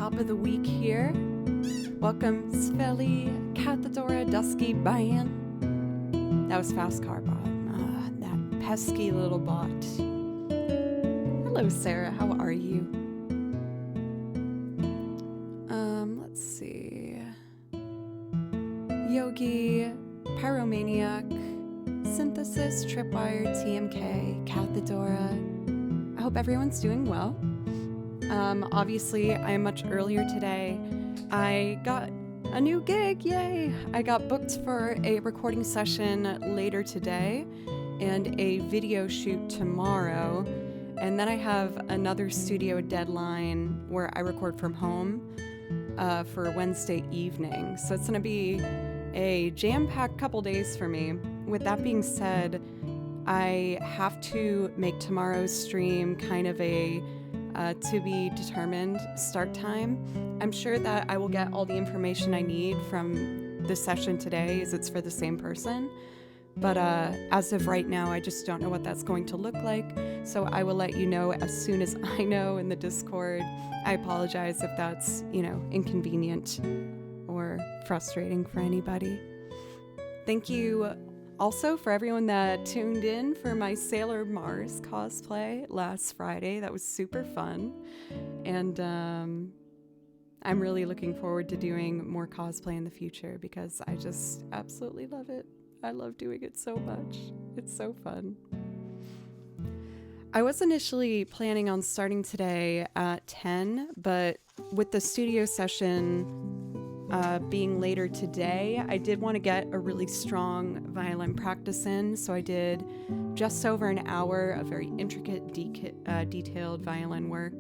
top of the week here. Welcome, Sveli, Cathedora, Dusky, Bayan. That was Fast Car Bot. That pesky little bot. Hello, Sarah. How are you? Let's see. Yogi, Pyromaniac, Synthesis, Tripwire, TMK, Cathedora. I hope everyone's doing well. Obviously, I am much earlier today. I got a new gig, yay! I got booked for a recording session later today and a video shoot tomorrow. And then I have another studio deadline where I record from home for Wednesday evening. So it's gonna be a jam-packed couple days for me. With that being said, I have to make tomorrow's stream kind of a to be determined start time. I'm sure that I will get all the information I need from the session today, as it's for the same person. But as of right now, I just don't know what that's going to look like. So I will let you know as soon as I know in the Discord. I apologize if that's, inconvenient or frustrating for anybody. Thank you also for everyone that tuned in for my Sailor Mars cosplay last Friday. That was super fun. And I'm really looking forward to doing more cosplay in the future because I just absolutely love it. I love doing it so much. It's so fun. I was initially planning on starting today at 10, but with the studio session being later today, I did want to get a really strong violin practice in, so I did just over an hour of very intricate, detailed violin work.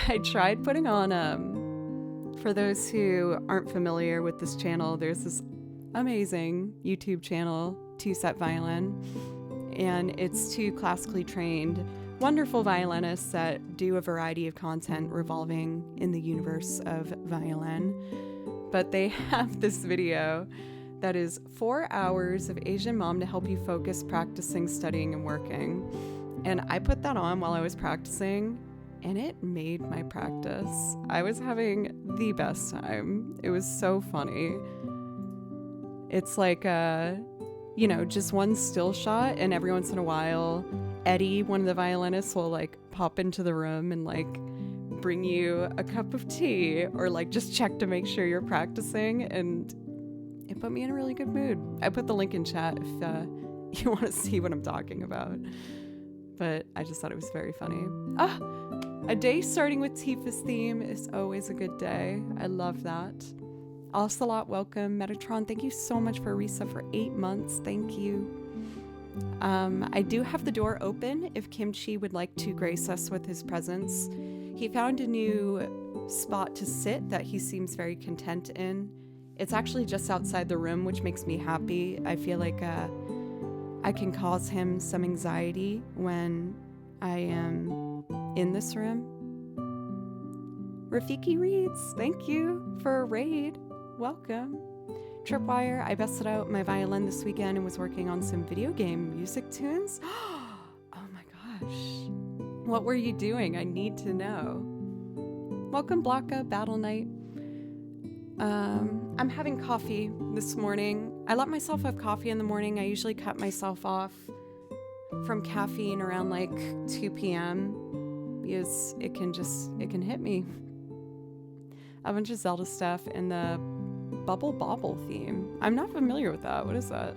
I tried putting on, for those who aren't familiar with this channel, there's this amazing YouTube channel, Two Set Violin, and it's two classically trained wonderful violinists that do a variety of content revolving in the universe of violin. But they have this video that is 4 hours of Asian mom to help you focus, practicing, studying, and working. And I put that on while I was practicing, and it made my practice. I was having the best time. It was so funny. It's like just one still shot, and every once in a while Eddie, one of the violinists, will pop into the room and bring you a cup of tea or just check to make sure you're practicing, and it put me in a really good mood. I put the link in chat if you want to see what I'm talking about, but I just thought it was very funny. A day starting with Tifa's theme is always a good day. I love that. Ocelot, welcome. Metatron, thank you so much for a resub for 8 months. Thank you. I do have the door open if Kimchi would like to grace us with his presence. He found a new spot to sit that he seems very content in. It's actually just outside the room, which makes me happy. I feel like I can cause him some anxiety when I am in this room. Rafiki Reads, thank you for a raid. Welcome. Tripwire, I bested out my violin this weekend and was working on some video game music tunes. Oh my gosh. What were you doing? I need to know. Welcome, Blocka, Battle Knight. I'm having coffee this morning. I let myself have coffee in the morning. I usually cut myself off from caffeine around 2 p.m. because it can hit me. A bunch of Zelda stuff and the Bubble Bobble theme. I'm not familiar with that. What is that?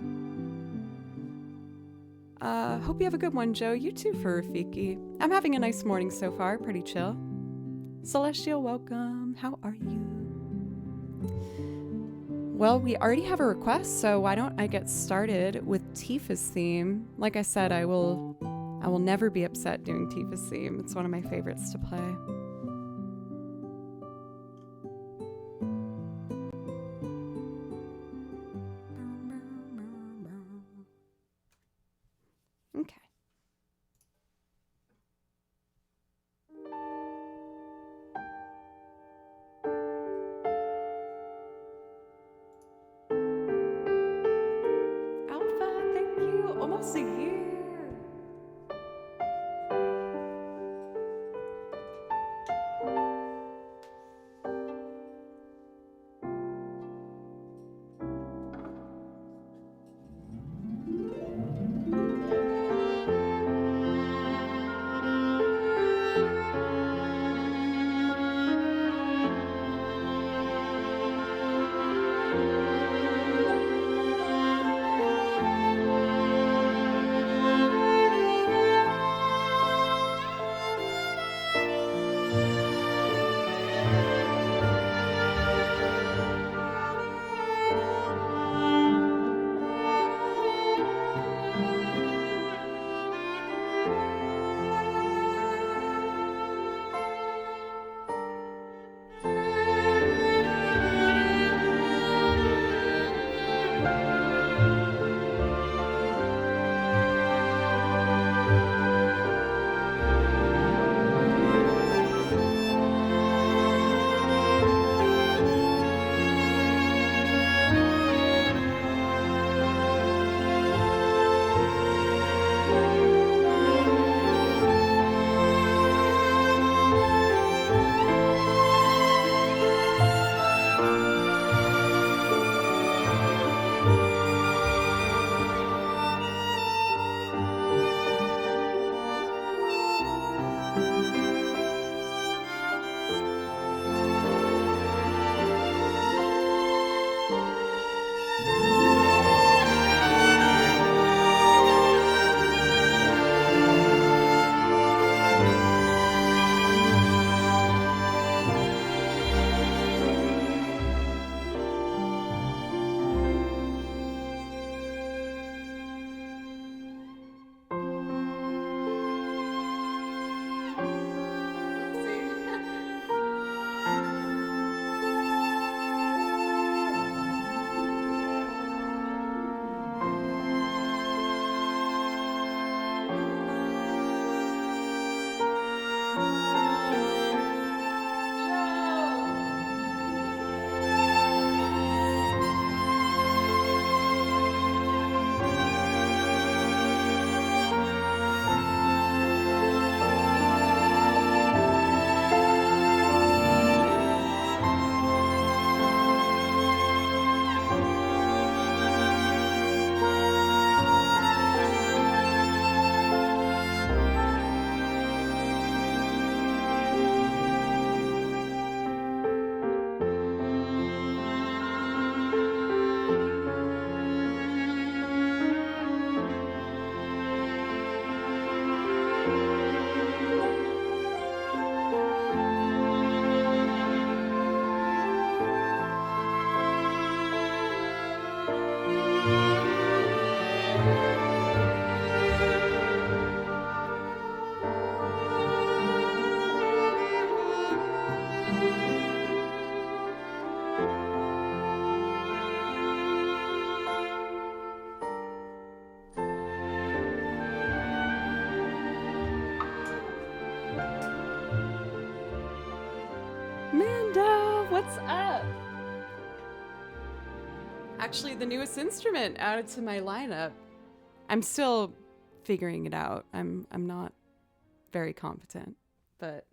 Hope you have a good one, Joe. You too, for Rafiki. I'm having a nice morning so far. Pretty chill. Celestial, welcome. How are you? Well, we already have a request, so why don't I get started with Tifa's theme? Like I said, I will never be upset doing Tifa's theme. It's one of my favorites to play. Okay. Alpha, thank you. Almost a year. What's up? Actually, the newest instrument added to my lineup. I'm still figuring it out. I'm not very competent, but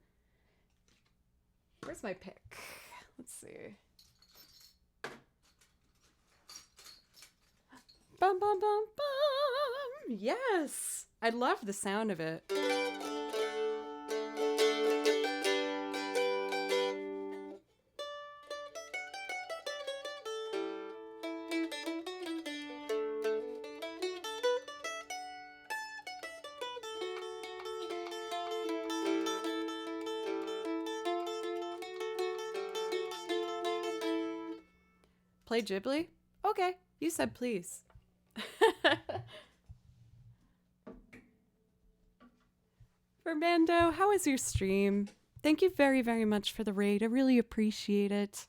where's my pick? Let's see. Bum bum bum bum. Yes, I love the sound of it. Play Ghibli? Okay, you said please. Fernando, how was your stream? Thank you very, very much for the raid. I really appreciate it.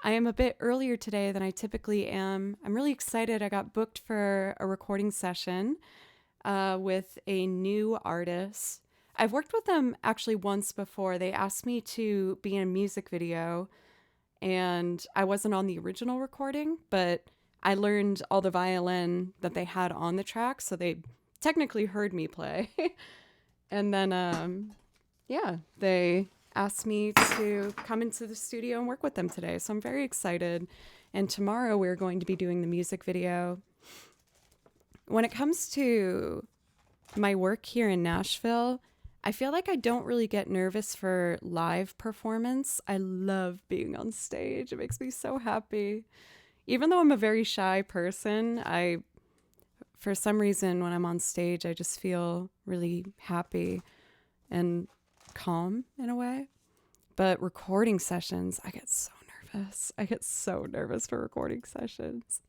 I am a bit earlier today than I typically am. I'm really excited. I got booked for a recording session with a new artist. I've worked with them actually once before. They asked me to be in a music video, and I wasn't on the original recording, but I learned all the violin that they had on the track, so they technically heard me play. And then, they asked me to come into the studio and work with them today, so I'm very excited. And tomorrow we're going to be doing the music video. When it comes to my work here in Nashville, I feel like I don't really get nervous for live performance. I love being on stage. It makes me so happy. Even though I'm a very shy person, for some reason, when I'm on stage, I just feel really happy and calm in a way. But recording sessions, I get so nervous. I get so nervous for recording sessions.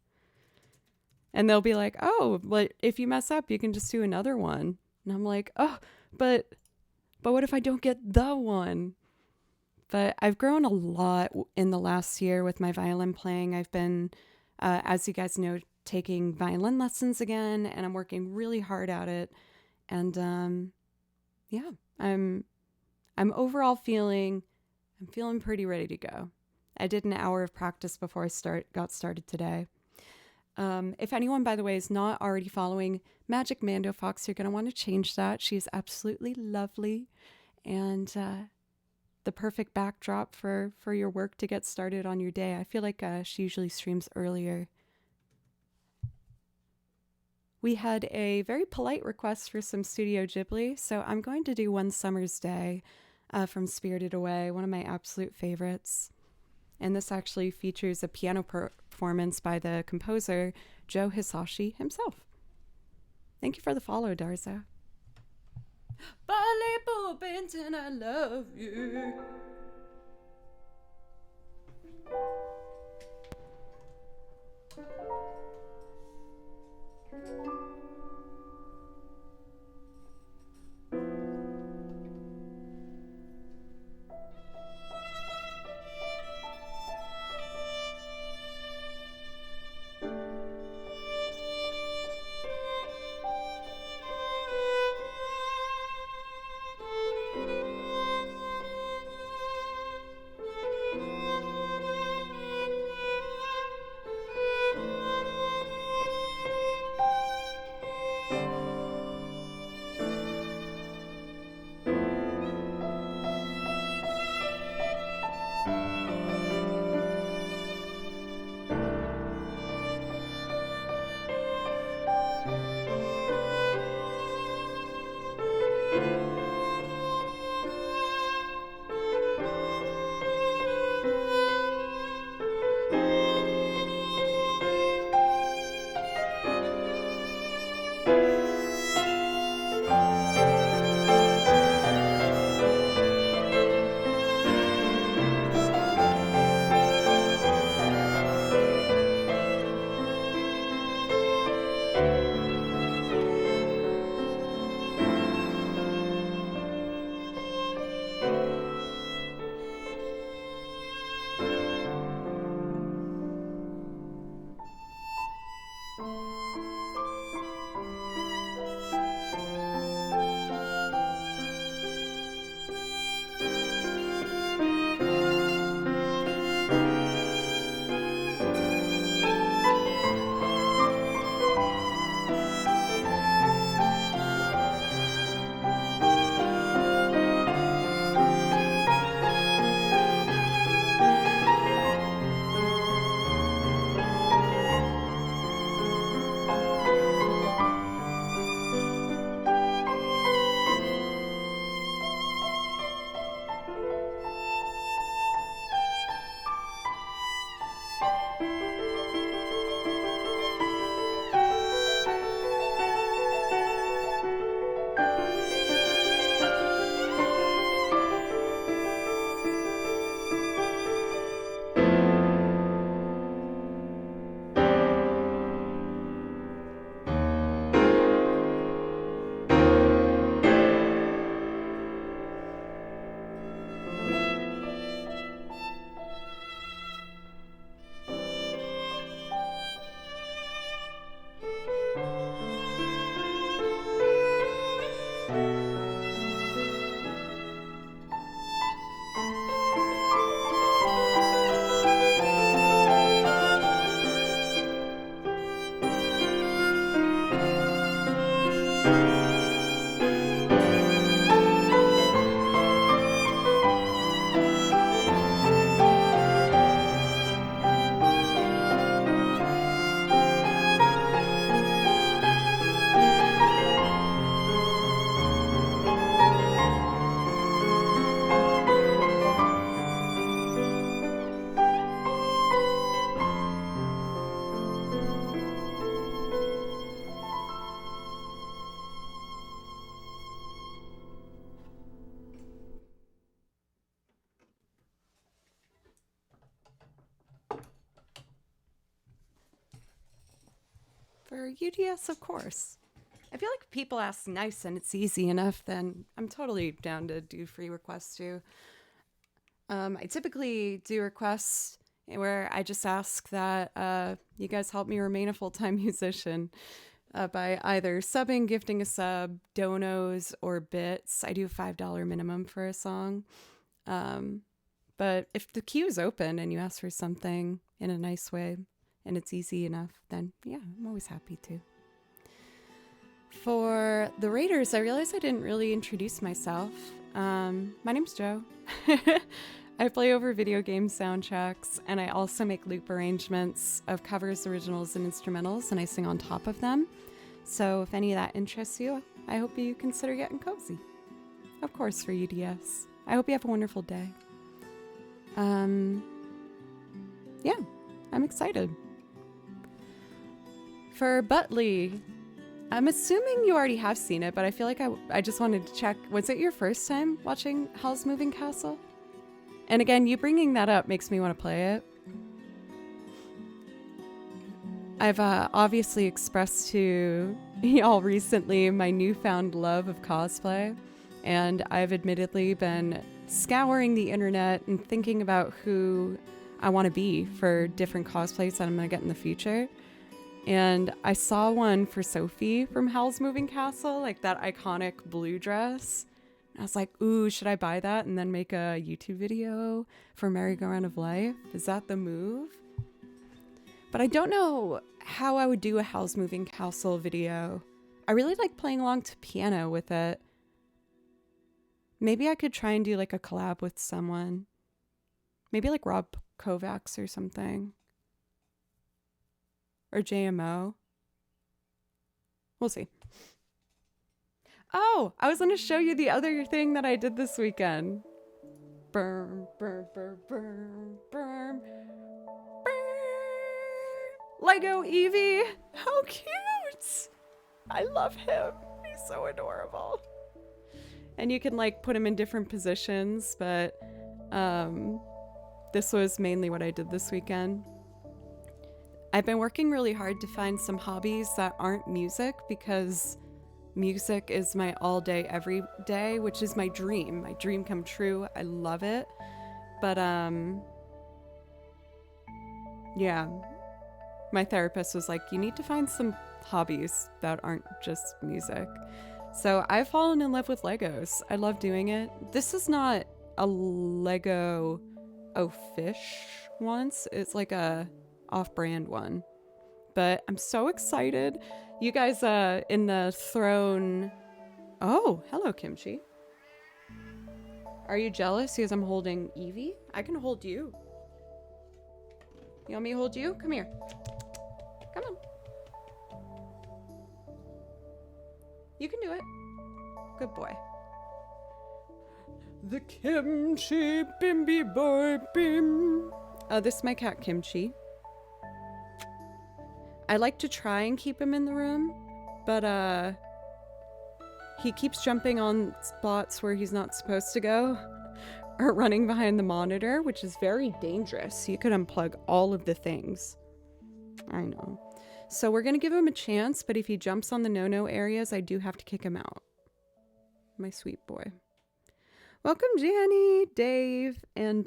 And they'll be like, oh, but if you mess up, you can just do another one. And I'm like, oh, but what if I don't get the one? But I've grown a lot in the last year with my violin playing. I've been, as you guys know, taking violin lessons again, and I'm working really hard at it. And I'm overall feeling pretty ready to go. I did an hour of practice before I got started today. If anyone, by the way, is not already following Magic Mando Fox, you're going to want to change that. She's absolutely lovely and the perfect backdrop for your work to get started on your day. I feel like she usually streams earlier. We had a very polite request for some Studio Ghibli, so I'm going to do One Summer's Day from Spirited Away, one of my absolute favorites. And this actually features a piano performance by the composer, Joe Hisashi himself. Thank you for the follow, Darza. Ballet Benton, I love you. For UDS, of course. I feel like if people ask nice and it's easy enough, then I'm totally down to do free requests too. I typically do requests where I just ask that you guys help me remain a full-time musician by either subbing, gifting a sub, donos, or bits. I do a $5 minimum for a song. But if the queue is open and you ask for something in a nice way and it's easy enough, then yeah, I'm always happy to. For the Raiders, I realized I didn't really introduce myself. My name's Joe. I play over video game soundtracks, and I also make loop arrangements of covers, originals, and instrumentals, and I sing on top of them. So if any of that interests you, I hope you consider getting cozy. Of course, for UDS. I hope you have a wonderful day. Yeah, I'm excited. For Butley, I'm assuming you already have seen it, but I feel like I just wanted to check. Was it your first time watching Howl's Moving Castle? And again, you bringing that up makes me want to play it. I've obviously expressed to y'all recently my newfound love of cosplay, and I've admittedly been scouring the internet and thinking about who I want to be for different cosplays that I'm going to get in the future. And I saw one for Sophie from Howl's Moving Castle, like that iconic blue dress. And I was like, ooh, should I buy that and then make a YouTube video for Merry-Go-Round of Life? Is that the move? But I don't know how I would do a Howl's Moving Castle video. I really like playing along to piano with it. Maybe I could try and do like a collab with someone. Maybe like Rob Kovacs or something. Or JMO. We'll see. Oh, I was going to show you the other thing that I did this weekend. Burm, burm, burm, burm, burm. Lego Eevee. How cute. I love him. He's so adorable. And you can like put him in different positions, but this was mainly what I did this weekend. I've been working really hard to find some hobbies that aren't music because music is my all day, every day, which is my dream come true. I love it. But yeah, my therapist was like, you need to find some hobbies that aren't just music. So I've fallen in love with Legos. I love doing it. This is not a Lego fish once. It's like a off-brand one. But I'm so excited. You guys in the throne. Oh, hello, Kimchi. Are you jealous because I'm holding Eevee? I can hold you. You want me to hold you? Come here. Come on. You can do it. Good boy. The Kimchi Bimby Boy Bim. This is my cat Kimchi. I like to try and keep him in the room, but he keeps jumping on spots where he's not supposed to go or running behind the monitor, which is very dangerous. You could unplug all of the things. I know. So we're going to give him a chance, but if he jumps on the no-no areas, I do have to kick him out. My sweet boy. Welcome, Janny, Dave, and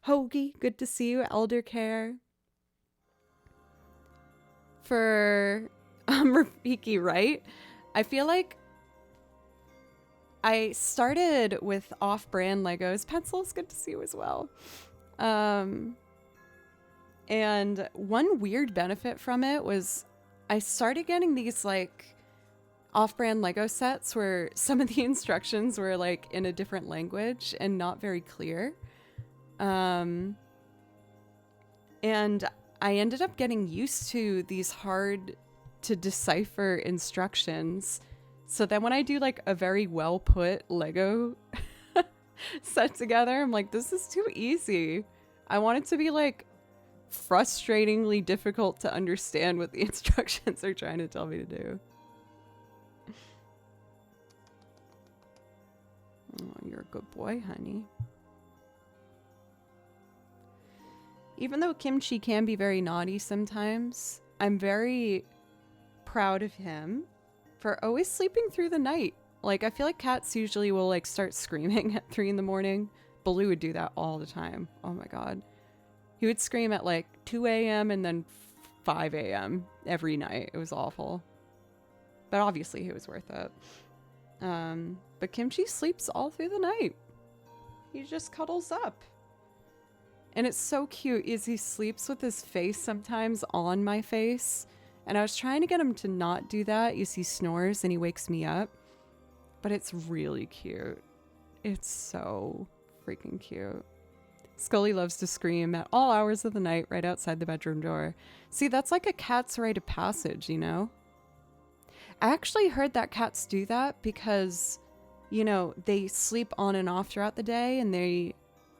Hoagie. Good to see you, Elder Care. For Rafiki, right? I feel like I started with off-brand Legos. Pencils, good to see you as well. And one weird benefit from it was I started getting these like off-brand Lego sets where some of the instructions were like in a different language and not very clear. And I ended up getting used to these hard to decipher instructions. So then when I do like a very well put Lego set together, I'm like, this is too easy. I want it to be like frustratingly difficult to understand what the instructions are trying to tell me to do. Oh, you're a good boy, honey. Even though Kimchi can be very naughty sometimes, I'm very proud of him for always sleeping through the night. Like, I feel like cats usually will like start screaming at 3 in the morning. Baloo would do that all the time. Oh my God. He would scream at like 2 a.m. and then 5 a.m. every night. It was awful. But obviously it was worth it. But Kimchi sleeps all through the night. He just cuddles up. And it's so cute is he sleeps with his face sometimes on my face. And I was trying to get him to not do that. He snores and he wakes me up. But it's really cute. It's so freaking cute. Scully loves to scream at all hours of the night right outside the bedroom door. See, that's like a cat's rite of passage, you know? I actually heard that cats do that because, you know, they sleep on and off throughout the day and they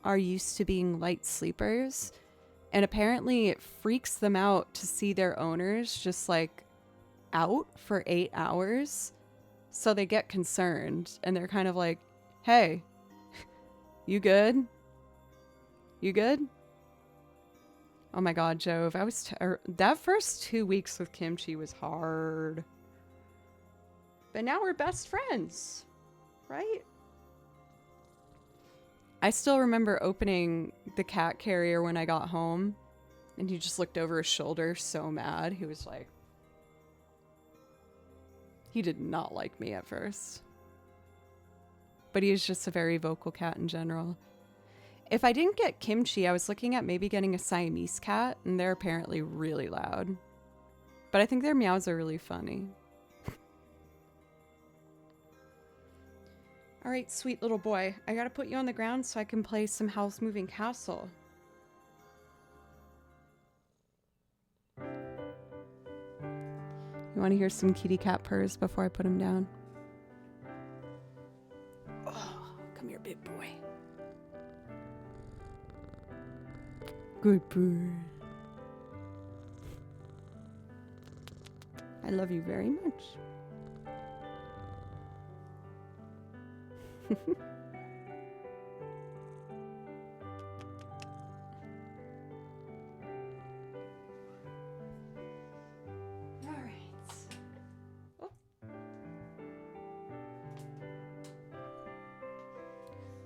are used to being light sleepers. And apparently it freaks them out to see their owners just like out for 8 hours. So they get concerned and they're kind of like, hey, you good? You good? Oh my God, Jove. That first 2 weeks with Kimchi was hard. But now we're best friends, right? I still remember opening the cat carrier when I got home and he just looked over his shoulder so mad. He was like, he did not like me at first. But he was just a very vocal cat in general. If I didn't get Kimchi, I was looking at maybe getting a Siamese cat, and they're apparently really loud. But I think their meows are really funny. All right, sweet little boy. I gotta put you on the ground so I can play some House Moving Castle. You want to hear some kitty cat purrs before I put him down? Oh, come here, big boy. Good boy. I love you very much. All right. Oh.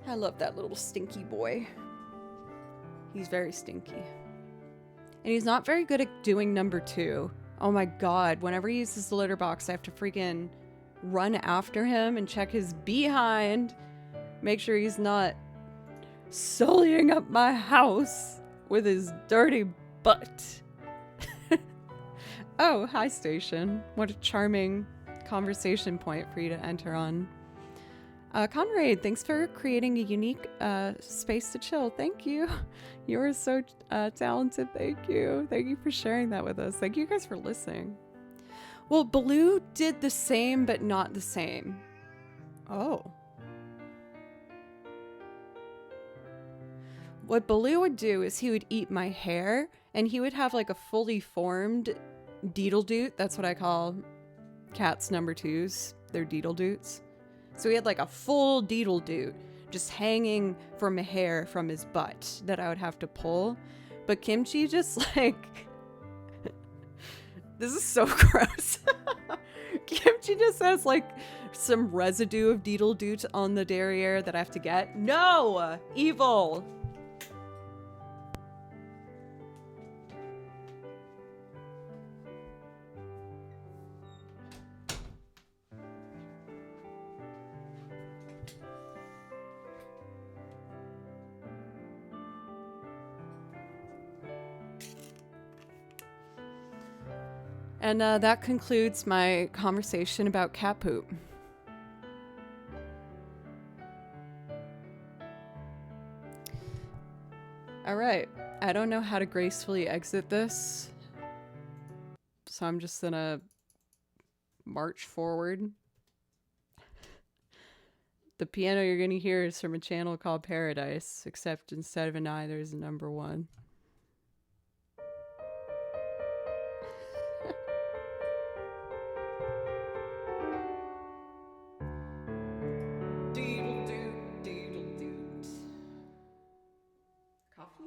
I love that little stinky boy. He's very stinky. And he's not very good at doing number 2. Oh my God. Whenever he uses the litter box, I have to freaking run after him and check his behind. Make sure he's not sullying up my house with his dirty butt. Oh, hi, Station. What a charming conversation point for you to enter on. Conrad, thanks for creating a unique space to chill. Thank you. You are so talented. Thank you. Thank you for sharing that with us. Thank you guys for listening. Well, Baloo did the same, but not the same. Oh. What Baloo would do is he would eat my hair, and he would have like a fully formed deedle-doot. That's what I call cats number 2s. They're deedle-doots. So he had like a full deedle-doot just hanging from a hair from his butt that I would have to pull. But Kimchi just like... This is so gross. Kimchi just has like some residue of deedle-doot on the derriere that I have to get. No! Evil! And that concludes my conversation about cat poop. All right. I don't know how to gracefully exit this, so I'm just gonna march forward. The piano you're gonna hear is from a channel called Paradise, except instead of an I, there's a number 1. Coffee?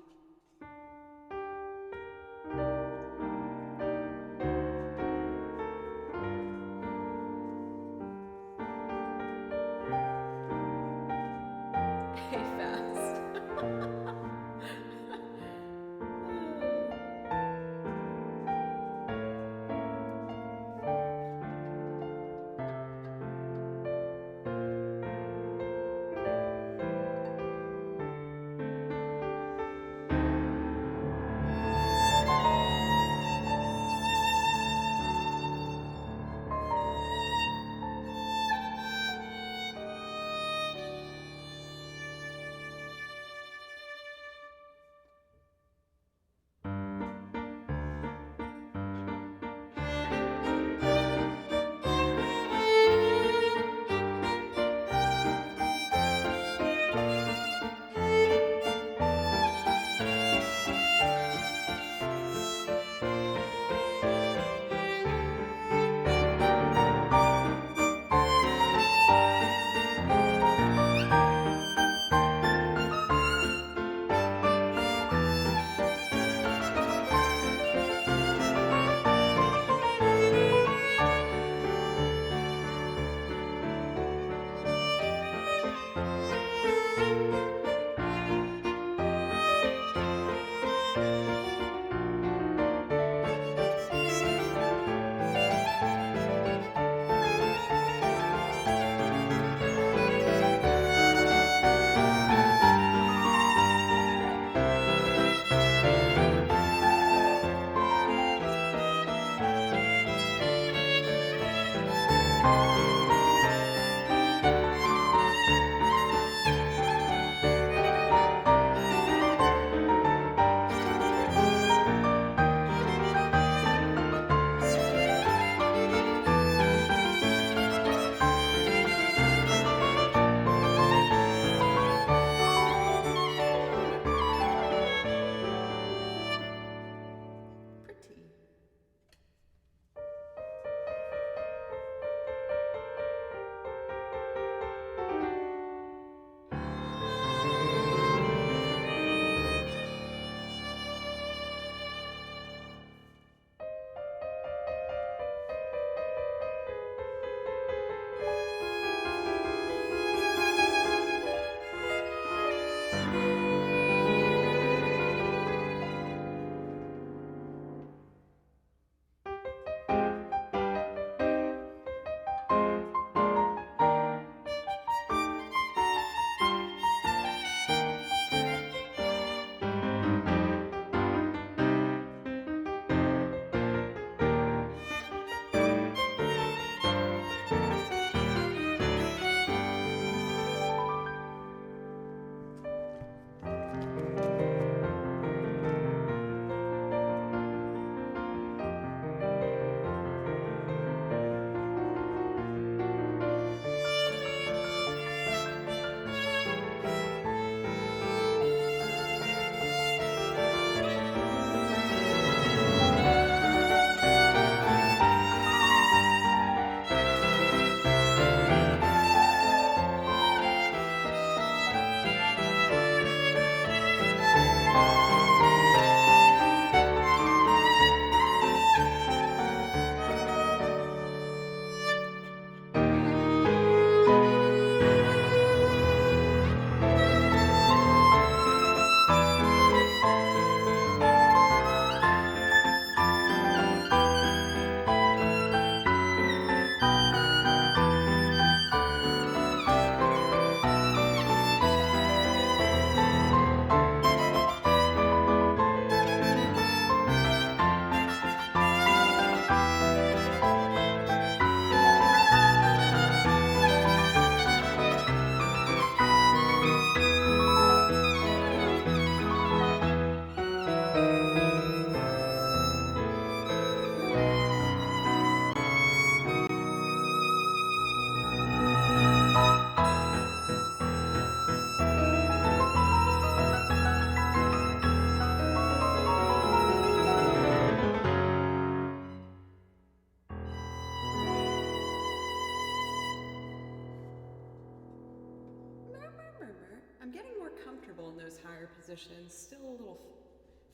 I'm getting more comfortable in those higher positions. Still a little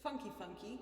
funky.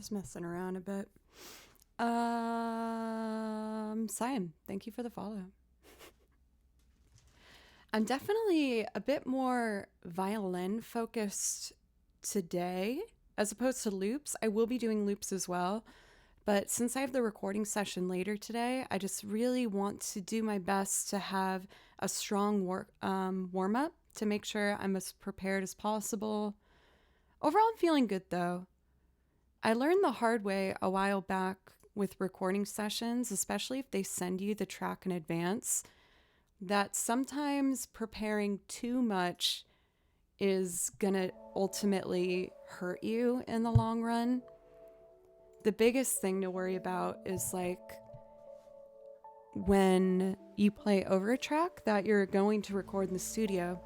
Just messing around a bit. Cyan, thank you for the follow. I'm definitely a bit more violin focused today as opposed to loops. I will be doing loops as well, but since I have the recording session later today, I just really want to do my best to have a strong warm up to make sure I'm as prepared as possible. Overall, I'm feeling good though. I learned the hard way a while back with recording sessions, especially if they send you the track in advance, that sometimes preparing too much is gonna ultimately hurt you in the long run. The biggest thing to worry about is like when you play over a track that you're going to record in the studio,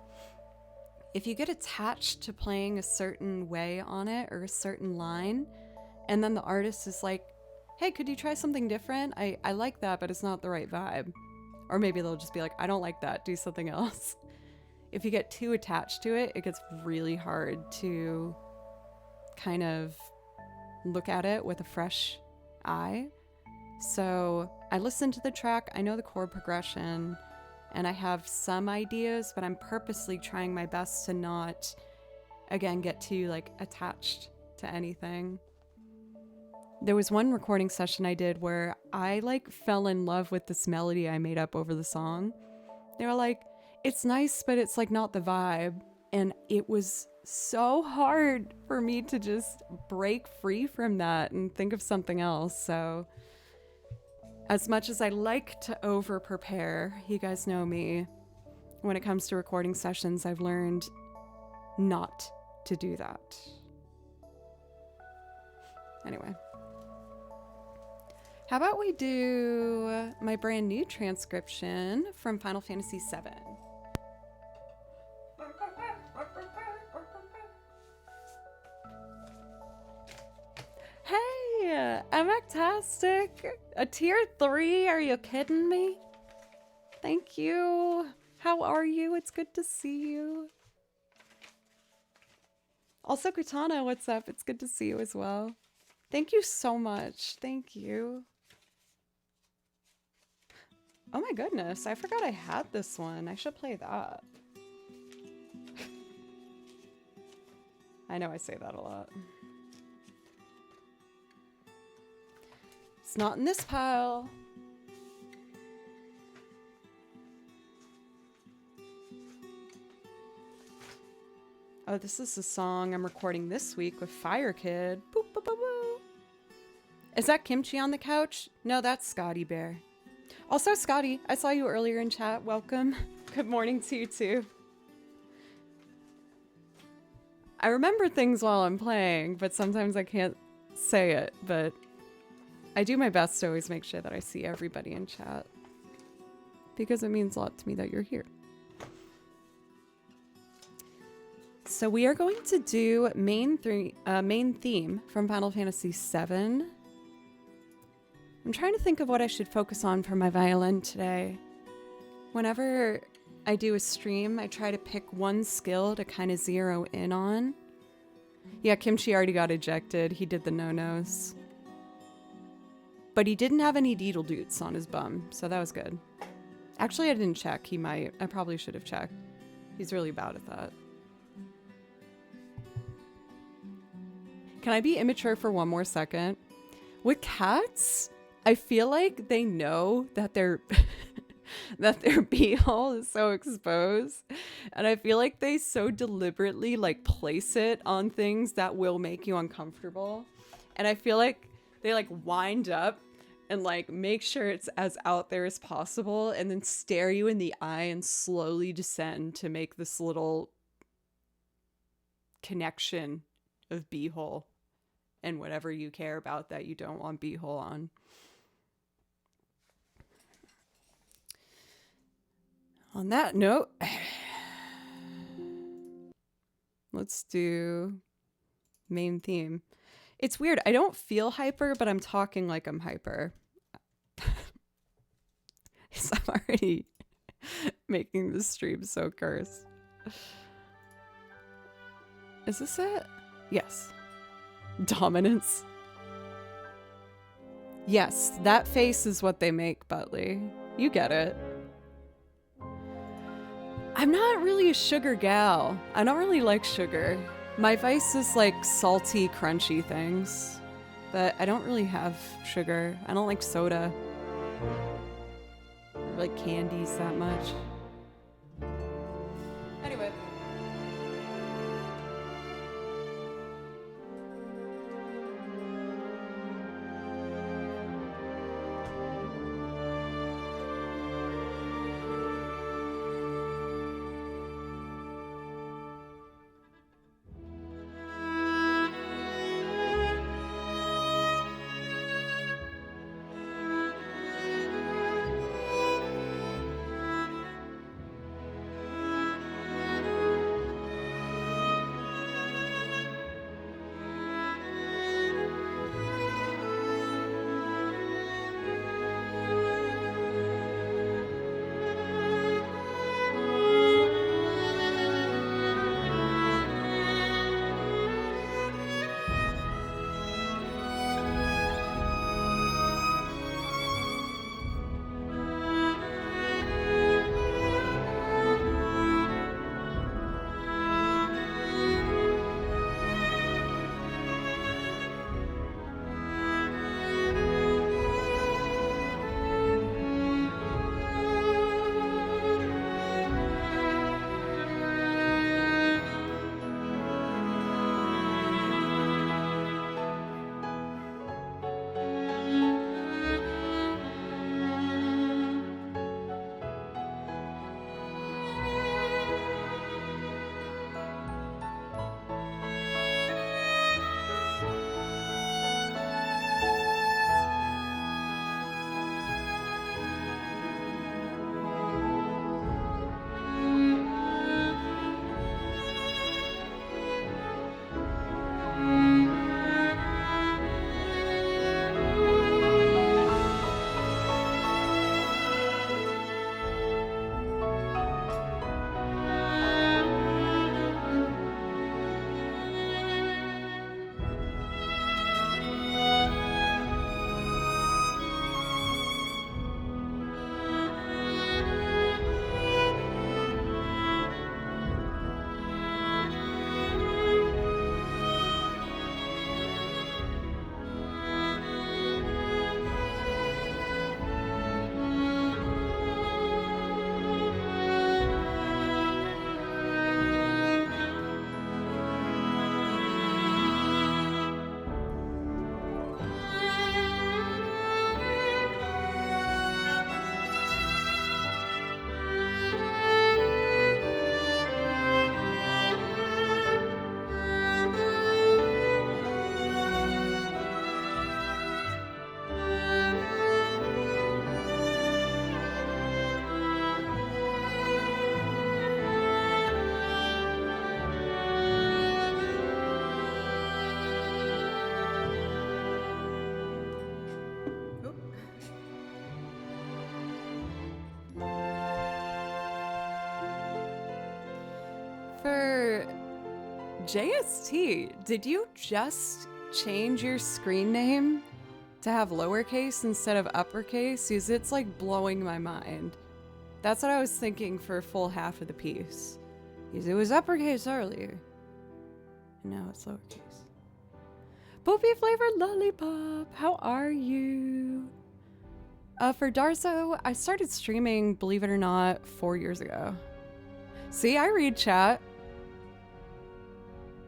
if you get attached to playing a certain way on it or a certain line, and then the artist is like, hey, could you try something different? I like that, but it's not the right vibe. Or maybe they'll just be like, I don't like that, do something else. If you get too attached to it, it gets really hard to kind of look at it with a fresh eye. So I listen to the track, I know the chord progression, and I have some ideas, but I'm purposely trying my best to not, again, get too like attached to anything. There was one recording session I did where I like fell in love with this melody I made up over the song. They were like, it's nice, but it's like not the vibe. And it was so hard for me to just break free from that and think of something else. So as much as I like to over prepare, you guys know me, when it comes to recording sessions, I've learned not to do that. Anyway. How about we do my brand new transcription from Final Fantasy VII? Hey, I'm fantastic. A tier 3? Are you kidding me? Thank you. How are you? It's good to see you. Also, Katana, what's up? It's good to see you as well. Thank you so much. Thank you. Oh my goodness, I forgot I had this one. I should play that. I know I say that a lot. It's not in this pile. Oh, this is the song I'm recording this week with Fire Kid. Boop, boop, boop, boop. Is that Kimchi on the couch? No, that's Scotty Bear. Also, Scotty, I saw you earlier in chat. Welcome. Good morning to you too. I remember things while I'm playing, but sometimes I can't say it, but I do my best to always make sure that I see everybody in chat because it means a lot to me that you're here. So we are going to do main theme from Final Fantasy VII. I'm trying to think of what I should focus on for my violin today. Whenever I do a stream, I try to pick one skill to kind of zero in on. Yeah, Kimchi already got ejected. He did the no-nos. But he didn't have any deedle doots on his bum, so that was good. Actually, I didn't check. He might. I probably should have checked. He's really bad at that. Can I be immature for one more second? With cats, I feel like they know that their that their beehole is so exposed, and I feel like they so deliberately like place it on things that will make you uncomfortable, and I feel like they like wind up and like make sure it's as out there as possible, and then stare you in the eye and slowly descend to make this little connection of beehole and whatever you care about that you don't want beehole on. On that note, let's do main theme. It's weird. I don't feel hyper, but I'm talking like I'm hyper. So I'm already making the stream so cursed. Is this it? Yes. Dominance. Yes, that face is what they make, Butley. You get it. I'm not really a sugar gal. I don't really like sugar. My vice is like salty, crunchy things. But I don't really have sugar. I don't like soda. Or like candies that much. Anyway. For JST, did you just change your screen name to have lowercase instead of uppercase? Because it's like blowing my mind. That's what I was thinking for a full half of the piece. Because it was uppercase earlier. And now it's lowercase. Poopy flavored lollipop, how are you? For Darzo, I started streaming, believe it or not, 4 years ago. See, I read chat.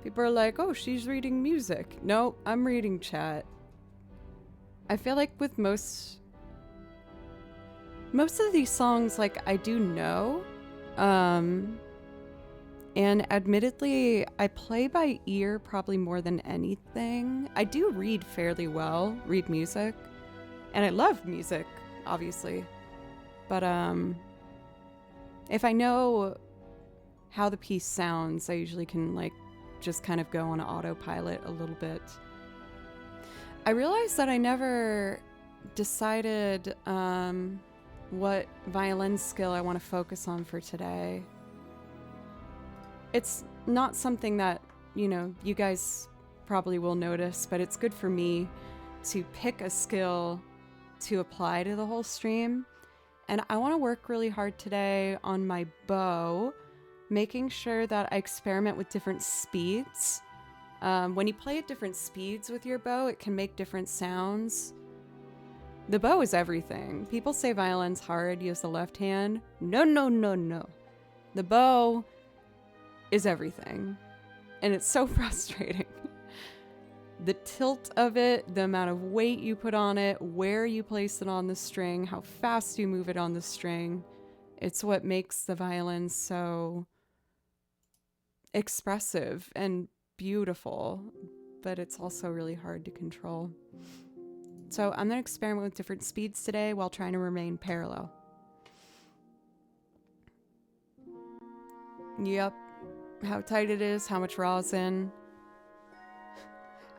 People are like, oh, she's reading music. No, I'm reading chat. I feel like with most of these songs, like, I do know. And admittedly, I play by ear probably more than anything. I do read fairly well, read music. And I love music, obviously. But if I know how the piece sounds, I usually can, like, just kind of go on autopilot a little bit. I realized that I never decided what violin skill I want to focus on for today. It's not something that, you know, you guys probably will notice, but it's good for me to pick a skill to apply to the whole stream. And I want to work really hard today on my bow, making sure that I experiment with different speeds. When you play at different speeds with your bow, it can make different sounds. The bow is everything. People say violin's hard, use the left hand. No, no, no, no. The bow is everything. And it's so frustrating. The tilt of it, the amount of weight you put on it, where you place it on the string, how fast you move it on the string. It's what makes the violin so expressive and beautiful, but it's also really hard to control. So I'm going to experiment with different speeds today while trying to remain parallel. Yep. How tight it is, how much rosin.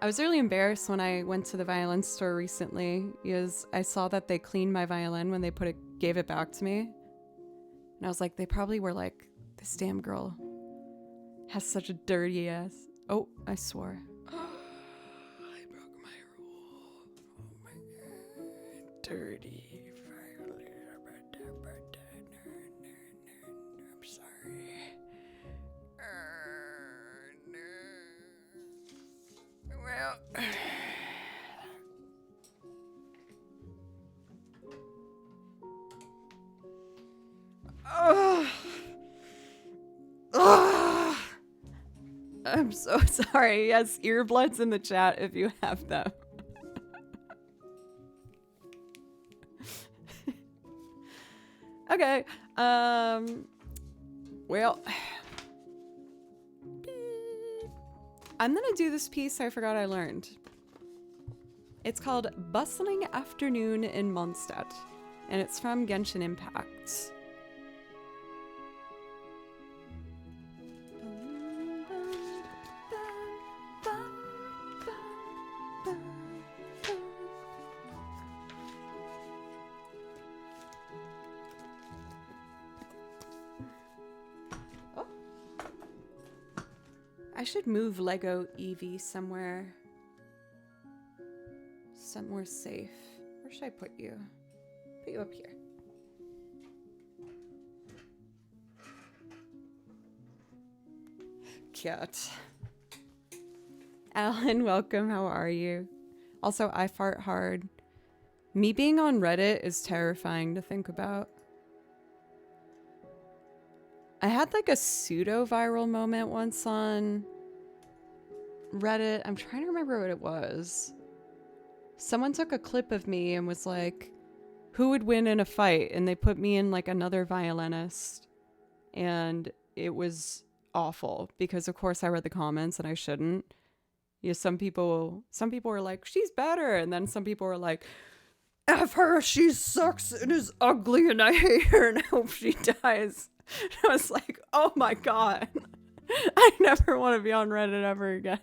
I was really embarrassed when I went to the violin store recently because I saw that they cleaned my violin when they gave it back to me. And I was like, they probably were like, this damn girl has such a dirty ass. Oh, I swore. I broke my rule. Oh my God. Dirty violin. I'm sorry. Well, I'm so sorry. Yes, earbuds in the chat if you have them. Okay. Well, I'm gonna do this piece I forgot I learned. It's called Bustling Afternoon in Mondstadt, and it's from Genshin Impact. I should move Lego Eevee somewhere safe. Where should I put you? Put you up here. Cat. Alan, welcome. How are you? Also, I fart hard. Me being on Reddit is terrifying to think about. I had like a pseudo-viral moment once on Reddit. I'm trying to remember what it was. Someone took a clip of me and was like, who would win in a fight? And they put me in like another violinist. And it was awful because of course I read the comments and I shouldn't. Yeah, some people were like, she's better. And then some people were like, F her, she sucks and is ugly and I hate her and I hope she dies. I was like, oh my God, I never want to be on Reddit ever again.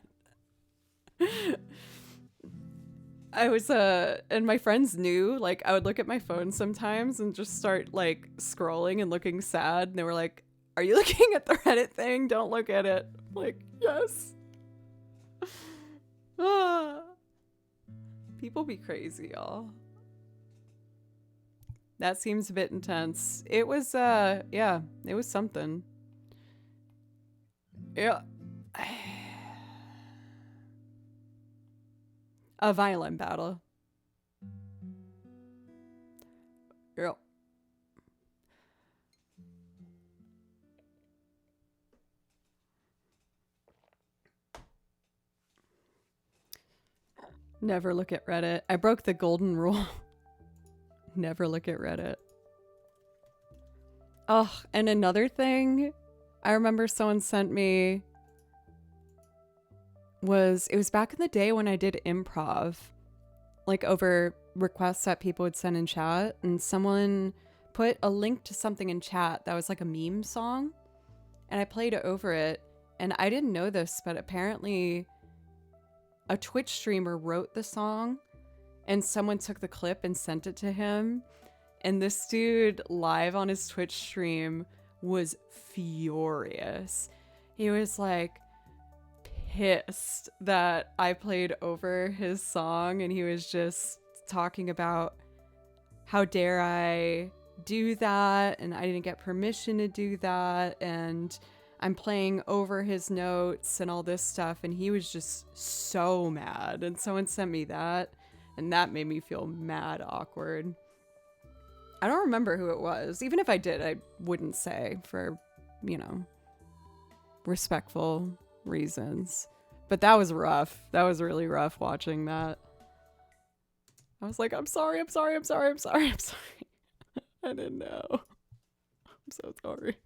I was, and my friends knew, like, I would look at my phone sometimes and just start, like, scrolling and looking sad. And they were like, are you looking at the Reddit thing? Don't look at it. I'm like, yes. People be crazy, y'all. That seems a bit intense. It was, yeah, it was something. Yeah. A violin battle. Yeah. Never look at Reddit. I broke the golden rule. Never look at Reddit. Oh, and another thing I remember someone sent me was, it was back in the day when I did improv, like over requests that people would send in chat, and someone put a link to something in chat that was like a meme song, and I played it over it, and I didn't know this, but apparently a Twitch streamer wrote the song and someone took the clip and sent it to him, and this dude live on his Twitch stream was furious. He was like pissed that I played over his song, and he was just talking about how dare I do that, and I didn't get permission to do that, and I'm playing over his notes and all this stuff, and he was just so mad. And someone sent me that, and that made me feel mad awkward. I don't remember who it was. Even if I did, I wouldn't say for, respectful reasons. But that was rough. That was really rough watching that. I was like, I'm sorry. I didn't know. I'm so sorry.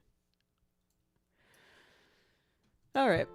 All right.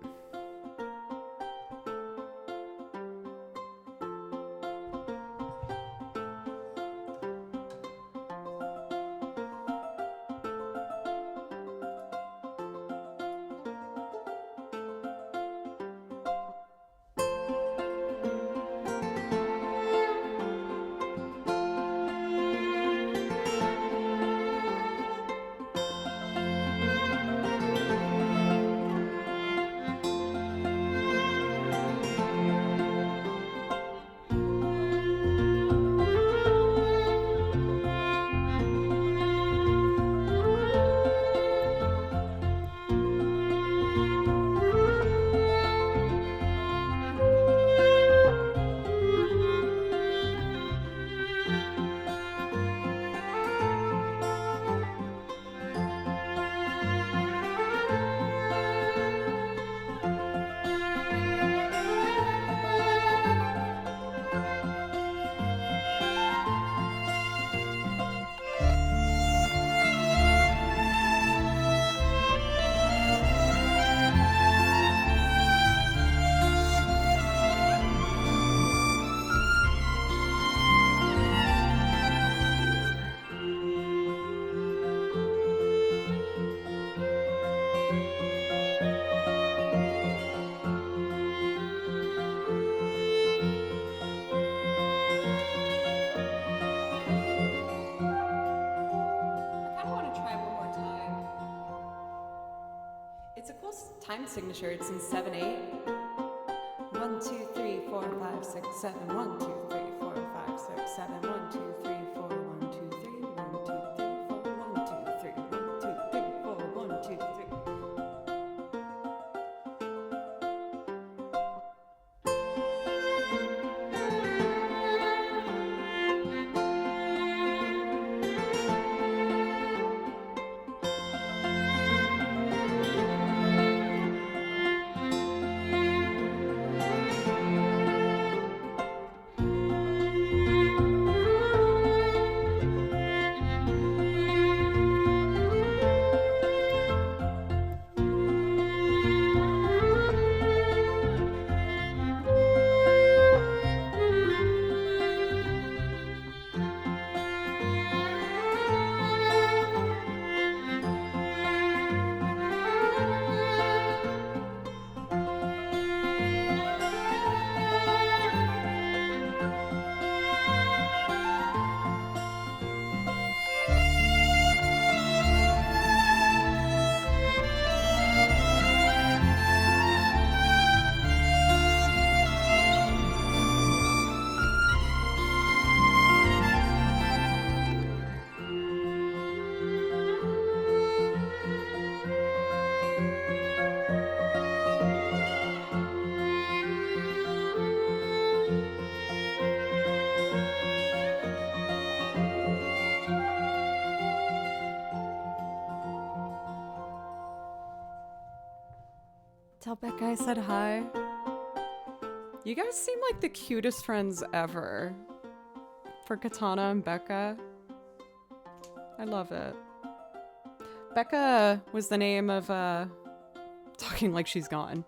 It's a cool time signature. It's in 7/8. 1, 2, 3, 4, 5, 6, 7. 1, 2, 3, 4, 5, 6, 7. 1, 2, 3, 4, 1, 2, 3, 1, 2, 3, 4, 1, 2, 3, 1, 2, 3, 4, 1, 2, 3. Tell Becca I said hi. You guys seem like the cutest friends ever. For Katana and Becca. I love it. Becca was the name of, talking like she's gone.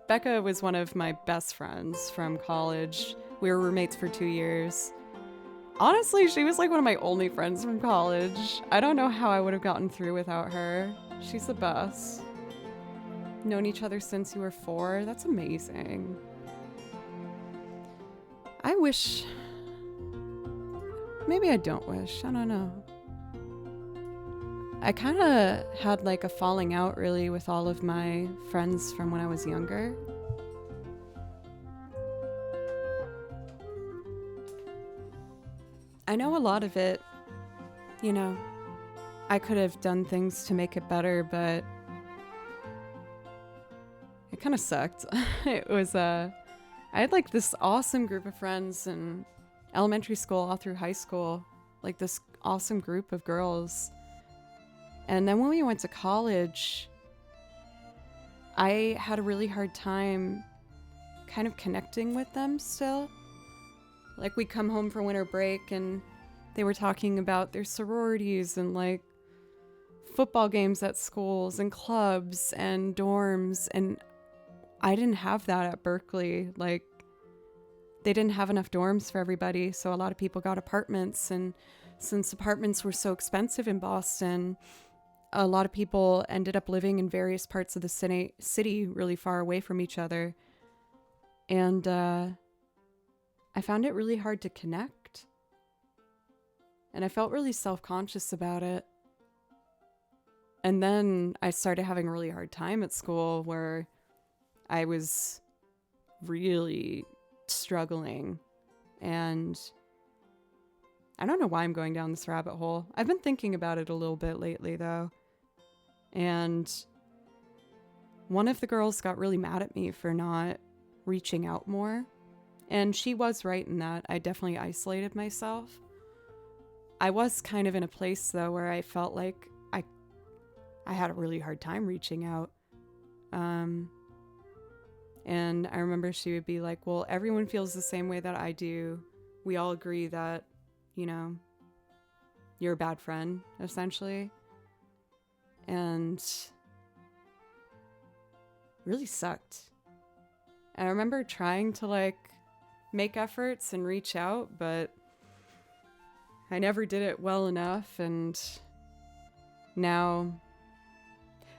Becca was one of my best friends from college. We were roommates for 2 years. Honestly, she was like one of my only friends from college. I don't know how I would have gotten through without her. She's the best. Known each other since you were 4. That's amazing. I wish... Maybe I don't wish. I don't know. I kind of had like a falling out really with all of my friends from when I was younger. I know a lot of it, you know, I could have done things to make it better, but it kind of sucked. It was, I had like this awesome group of friends in elementary school all through high school, like this awesome group of girls. And then when we went to college, I had a really hard time kind of connecting with them still. Like we'd come home for winter break and they were talking about their sororities and like football games at schools and clubs and dorms, and I didn't have that at Berkeley. Like they didn't have enough dorms for everybody, so a lot of people got apartments, and since apartments were so expensive in Boston, a lot of people ended up living in various parts of the city really far away from each other. And I found it really hard to connect. And I felt really self-conscious about it. And then I started having a really hard time at school where I was really struggling. And I don't know why I'm going down this rabbit hole. I've been thinking about it a little bit lately, though. And one of the girls got really mad at me for not reaching out more. And she was right in that. I definitely isolated myself. I was kind of in a place, though, where I felt like I had a really hard time reaching out. And I remember she would be like, well, everyone feels the same way that I do. We all agree that, you know, you're a bad friend, essentially. And really sucked. And I remember trying to like make efforts and reach out, but I never did it well enough. And now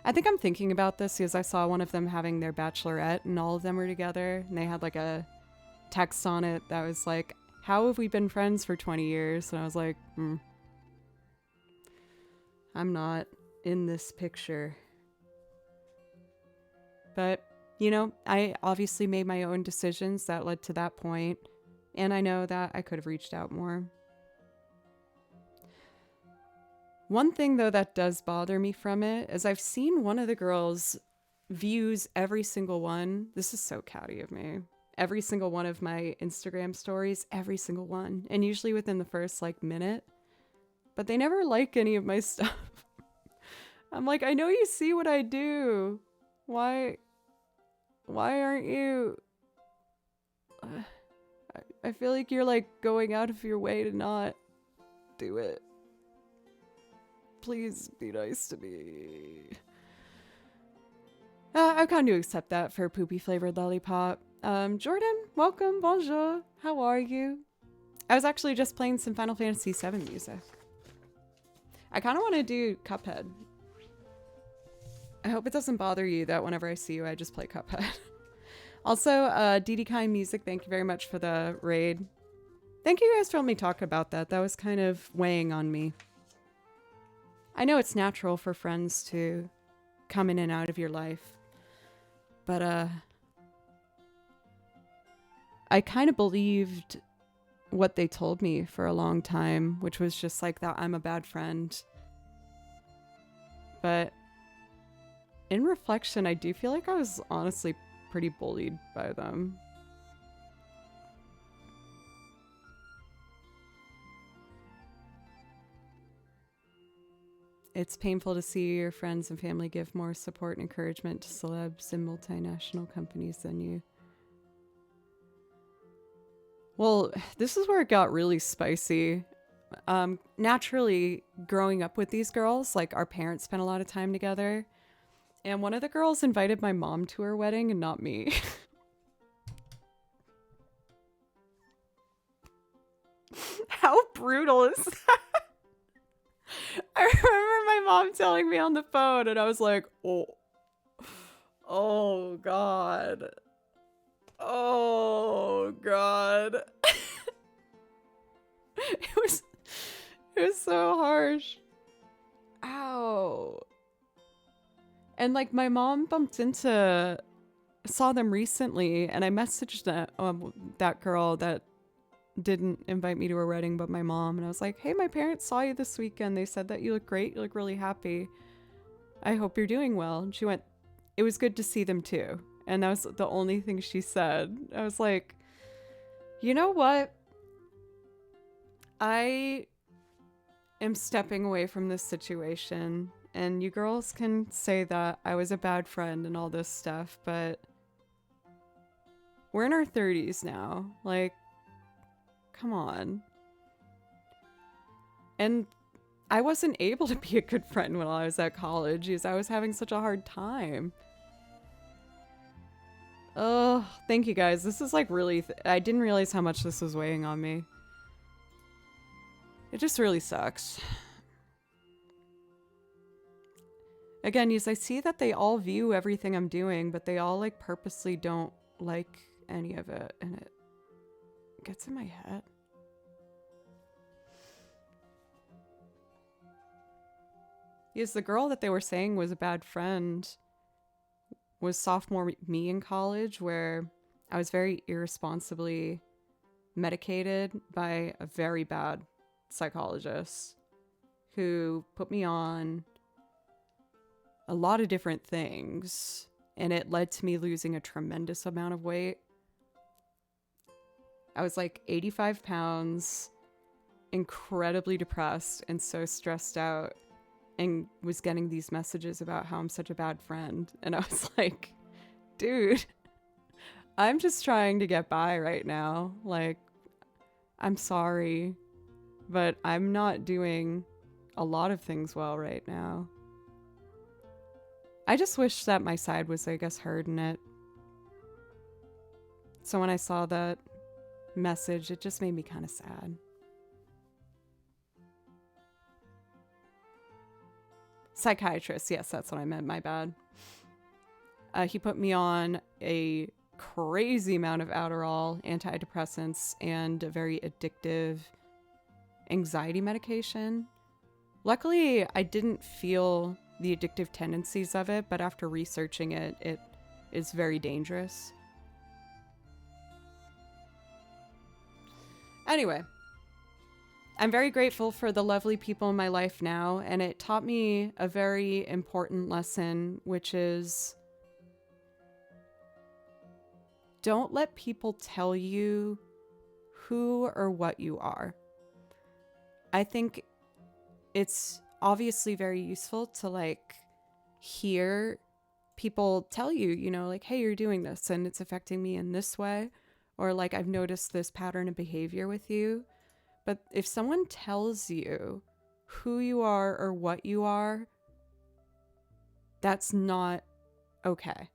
I think I'm thinking about this because I saw one of them having their bachelorette and all of them were together, and they had like a text on it that was like, how have we been friends for 20 years? And I was like, I'm not in this picture. But, you know, I obviously made my own decisions that led to that point, and I know that I could have reached out more. One thing, though, that does bother me from it is I've seen one of the girls views every single one. This is so catty of me. Every single one of my Instagram stories, every single one. And usually within the first like minute. But they never like any of my stuff. I'm like, I know you see what I do. Why aren't you? I feel like you're like going out of your way to not do it. Please be nice to me. I've come to accept that for poopy flavored lollipop. Jordan, welcome, bonjour. How are you? I was actually just playing some Final Fantasy VII music. I kind of want to do Cuphead. I hope it doesn't bother you that whenever I see you, I just play Cuphead. Also, DD Kind Music, thank you very much for the raid. Thank you guys for letting me talk about that. That was kind of weighing on me. I know it's natural for friends to come in and out of your life, but I kind of believed what they told me for a long time, which was just like that I'm a bad friend. But in reflection, I do feel like I was honestly pretty bullied by them. It's painful to see your friends and family give more support and encouragement to celebs and multinational companies than you. Well, this is where it got really spicy. Naturally, growing up with these girls, like our parents spent a lot of time together. And one of the girls invited my mom to her wedding and not me. How brutal is that? I remember my mom telling me on the phone and I was like, oh God. Oh God. It was so harsh. Ow. And like my mom saw them recently, and I messaged that girl that didn't invite me to a wedding, but my mom. And I was like, hey, my parents saw you this weekend. They said that you look great. You look really happy. I hope you're doing well. And she went, it was good to see them too. And that was the only thing she said. I was like, you know what? I am stepping away from this situation. And you girls can say that I was a bad friend and all this stuff, but we're in our 30s now. Like, come on. And I wasn't able to be a good friend when I was at college because I was having such a hard time. Oh, thank you guys. This is like really, I didn't realize how much this was weighing on me. It just really sucks. Again, yes, I see that they all view everything I'm doing, but they all like purposely don't like any of it, and it gets in my head. Yes, the girl that they were saying was a bad friend was sophomore me in college, where I was very irresponsibly medicated by a very bad psychologist who put me on a lot of different things, and it led to me losing a tremendous amount of weight. I was like 85 pounds, incredibly depressed and so stressed out, and was getting these messages about how I'm such a bad friend. And I was like, dude, I'm just trying to get by right now. Like, I'm sorry, but I'm not doing a lot of things well right now. I just wish that my side was, I guess, heard in it. So when I saw that message, it just made me kind of sad. Psychiatrist, yes, that's what I meant, my bad. He put me on a crazy amount of Adderall, antidepressants, and a very addictive anxiety medication. Luckily, I didn't feel the addictive tendencies of it, but after researching it, it is very dangerous. Anyway, I'm very grateful for the lovely people in my life now, and it taught me a very important lesson, which is don't let people tell you who or what you are. I think it's obviously very useful to like hear people tell you, you know, like, hey, you're doing this and it's affecting me in this way, or like, I've noticed this pattern of behavior with you. But if someone tells you who you are or what you are, that's not okay.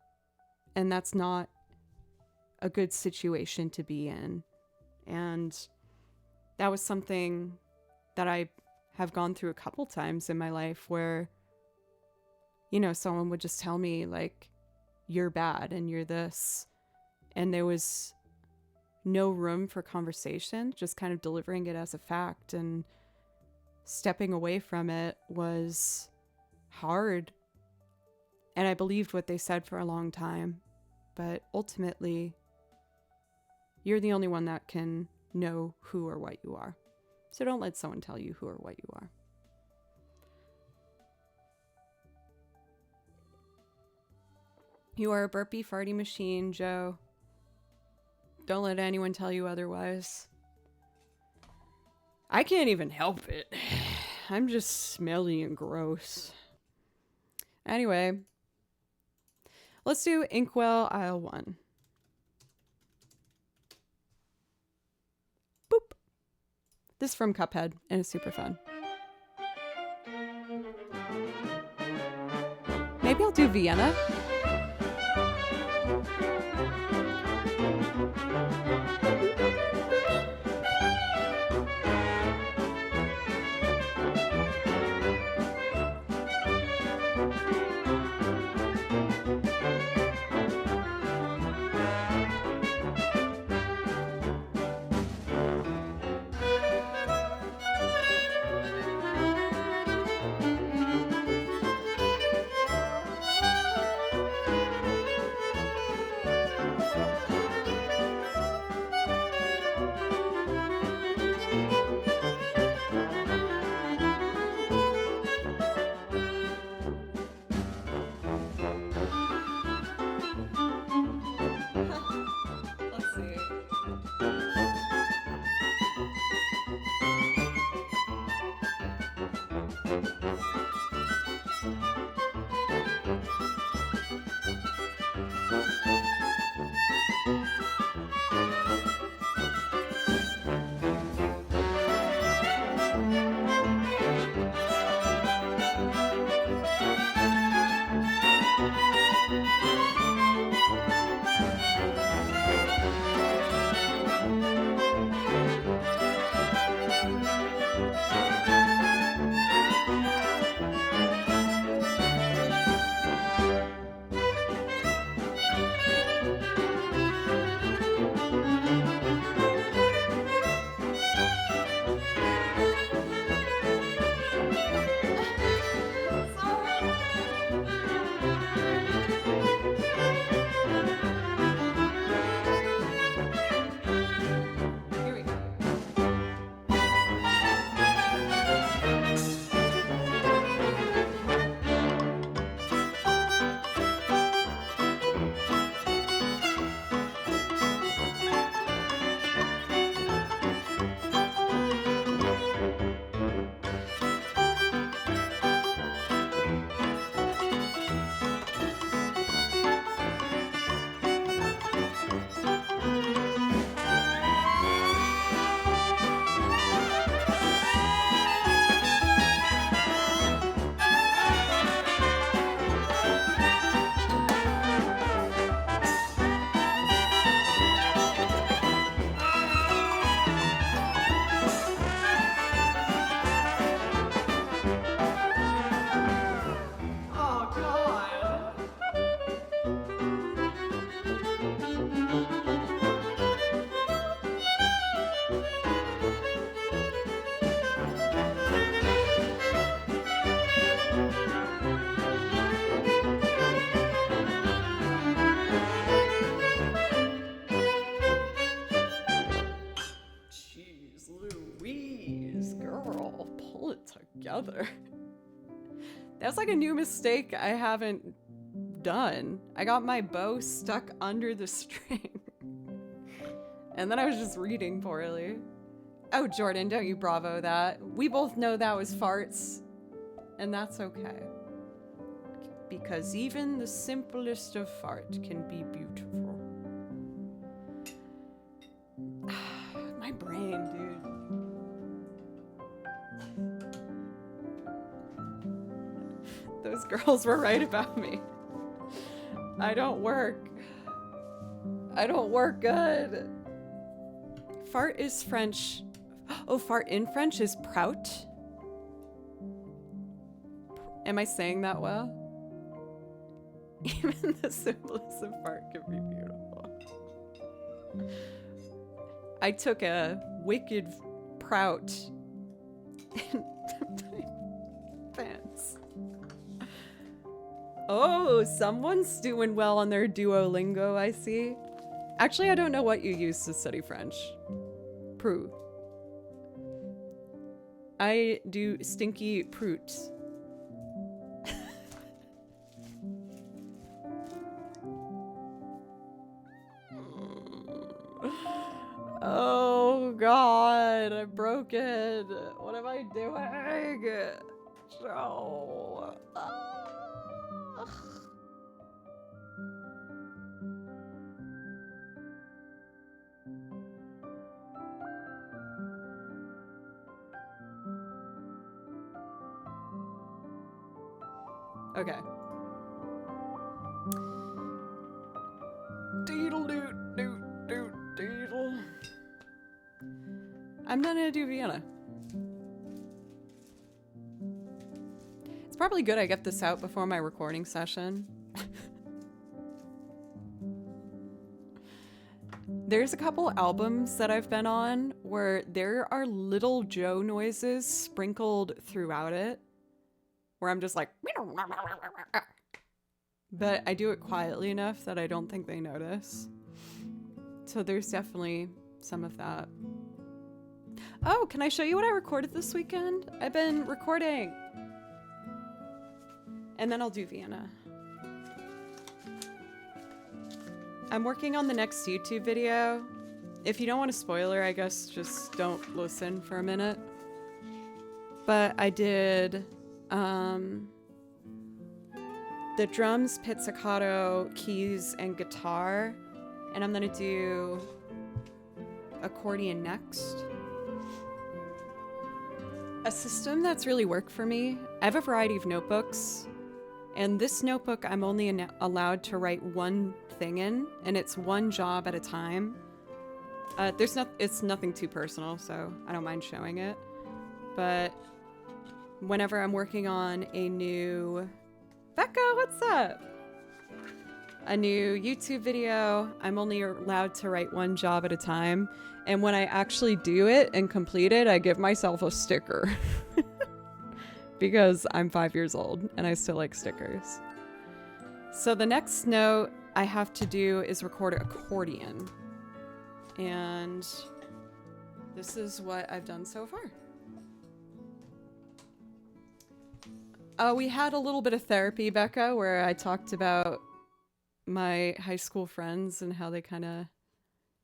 And that's not a good situation to be in. And that was something that I have gone through a couple times in my life where, you know, someone would just tell me like, you're bad and you're this. And there was no room for conversation, just kind of delivering it as a fact, and stepping away from it was hard. And I believed what they said for a long time, but ultimately you're the only one that can know who or what you are. So don't let someone tell you who or what you are. You are a burpy farty machine, Joe. Don't let anyone tell you otherwise. I can't even help it. I'm just smelly and gross. Anyway, let's do Inkwell Aisle 1. Boop. This is from Cuphead, and it's super fun. Maybe I'll do Vienna. Wow, pull it together. That's like a new mistake I haven't done. I got my bow stuck under the string. And then I was just reading poorly. Oh, Jordan, don't you bravo that. We both know that was farts. And that's okay. Because even the simplest of fart can be beautiful. My brain, dude. Those girls were right about me. I don't work good. Fart is French. Oh, fart in French is prout. Am I saying that well? Even the simplest of fart can be beautiful. I took a wicked prout in my pants. Oh, someone's doing well on their Duolingo, I see. Actually, I don't know what you use to study French. Prou. I do stinky prout. Oh God, I'm broken. What am I doing? No. Okay. Deedle doot doot doot deedle. I'm not gonna do Vienna. It's probably good I get this out before my recording session. There's a couple albums that I've been on where there are little Joe noises sprinkled throughout it, where I'm just like, but I do it quietly enough that I don't think they notice. So there's definitely some of that. Oh, can I show you what I recorded this weekend? I've been recording. And then I'll do Vienna. I'm working on the next YouTube video. If you don't want a spoiler, I guess just don't listen for a minute. But I did the drums, pizzicato, keys, and guitar. And I'm gonna do accordion next. A system that's really worked for me, I have a variety of notebooks. And this notebook, I'm only allowed to write one thing in, and it's one job at a time. It's nothing too personal, so I don't mind showing it. But whenever I'm working on a new... Becca, what's up? A new YouTube video, I'm only allowed to write one job at a time. And when I actually do it and complete it, I give myself a sticker. Because I'm 5 years old and I still like stickers. So the next note I have to do is record an accordion. And this is what I've done so far. We had a little bit of therapy, Becca, where I talked about my high school friends and how they kind of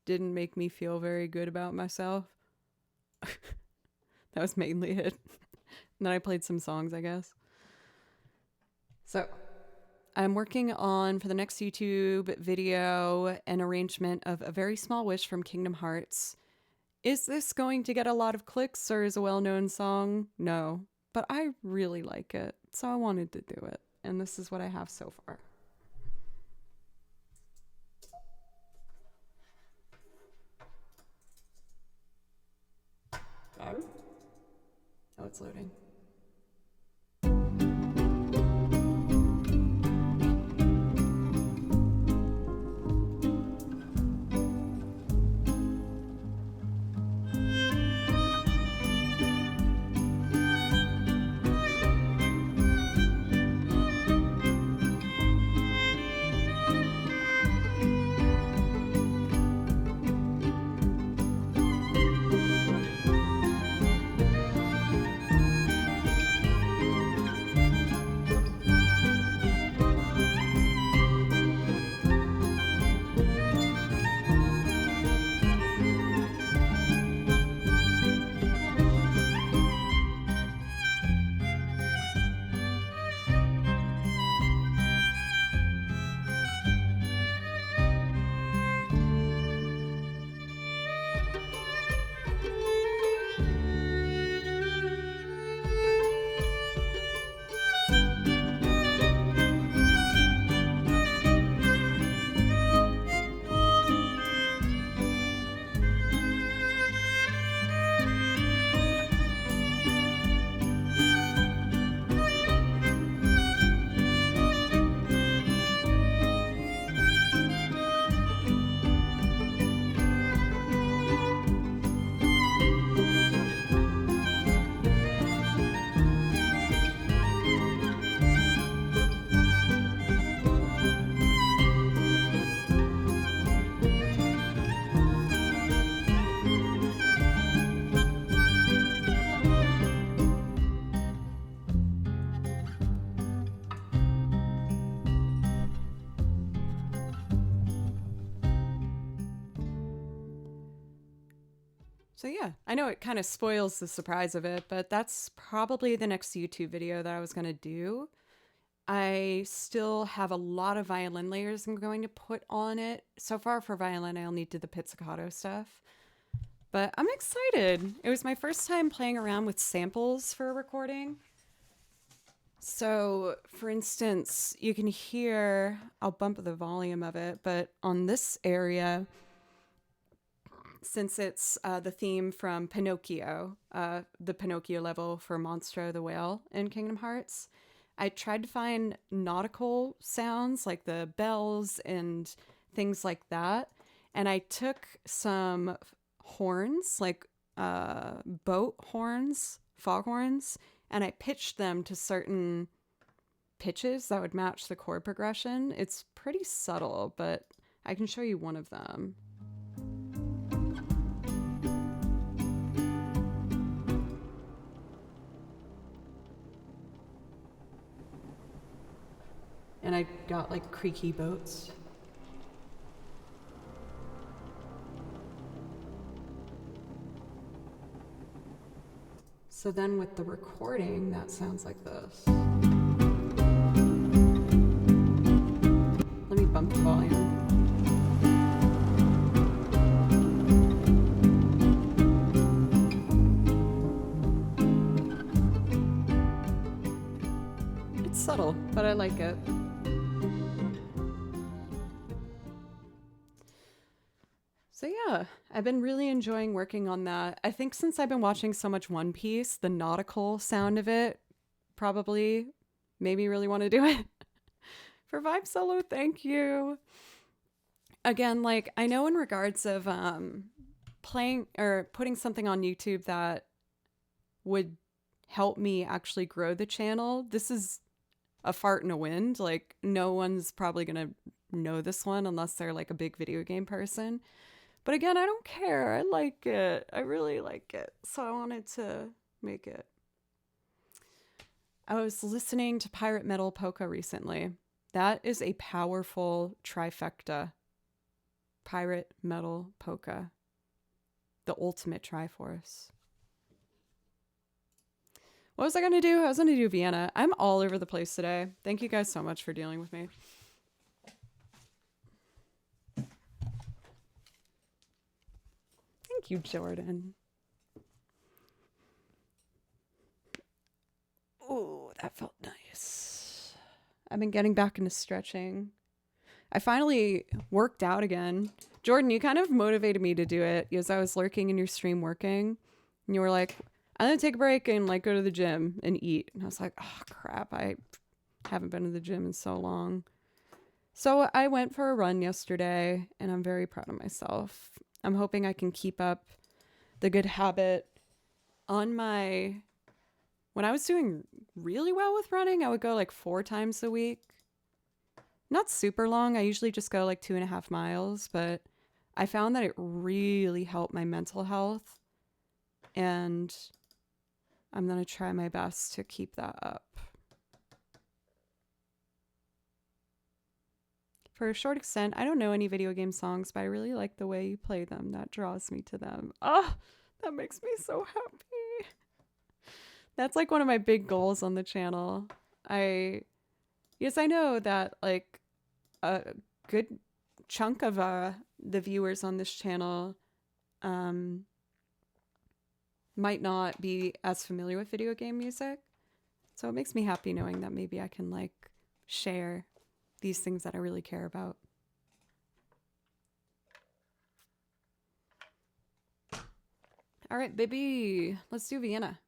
didn't make me feel very good about myself. That was mainly it. And then I played some songs, I guess. So I'm working on, for the next YouTube video, an arrangement of A Very Small Wish from Kingdom Hearts. Is this going to get a lot of clicks or is a well-known song? No, but I really like it. So I wanted to do it. And this is what I have so far. Oh, it's loading. So yeah, I know it kind of spoils the surprise of it, but that's probably the next YouTube video that I was going to do. I still have a lot of violin layers I'm going to put on it. So far for violin, I only did the pizzicato stuff. But I'm excited. It was my first time playing around with samples for a recording. So, for instance, you can hear, I'll bump the volume of it, but on this area, since it's the theme from Pinocchio, the Pinocchio level for Monstro the Whale in Kingdom Hearts, I tried to find nautical sounds like the bells and things like that. And I took some horns, like boat horns, foghorns, and I pitched them to certain pitches that would match the chord progression. It's pretty subtle, but I can show you one of them. And I got like creaky boats. So then with the recording, that sounds like this. Let me bump the volume. It's subtle, but I like it. So yeah, I've been really enjoying working on that. I think since I've been watching so much One Piece, the nautical sound of it probably made me really want to do it. For Vibe Solo, thank you. Again, like I know in regards of playing or putting something on YouTube that would help me actually grow the channel, this is a fart in a wind. Like no one's probably gonna know this one unless they're like a big video game person. But again, I don't care. I like it. I really like it. So I wanted to make it. I was listening to Pirate Metal Polka recently. That is a powerful trifecta. Pirate Metal Polka. The ultimate Triforce. What was I going to do? I was going to do Vienna. I'm all over the place today. Thank you guys so much for dealing with me. Thank you, Jordan. Oh, that felt nice. I've been getting back into stretching. I finally worked out again. Jordan, you kind of motivated me to do it because I was lurking in your stream working. And you were like, I'm going to take a break and like go to the gym and eat. And I was like, oh, crap. I haven't been to the gym in so long. So I went for a run yesterday and I'm very proud of myself. I'm hoping I can keep up the good habit on my... When I was doing really well with running, I would go like 4 times a week. Not super long. I usually just go like 2.5 miles, but I found that it really helped my mental health. And I'm going to try my best to keep that up. For a short extent, I don't know any video game songs, but I really like the way you play them. That draws me to them. Oh, that makes me so happy. That's like one of my big goals on the channel. Yes, I know that like a good chunk of the viewers on this channel might not be as familiar with video game music. So it makes me happy knowing that maybe I can like share these things that I really care about. All right, baby, let's do Vienna.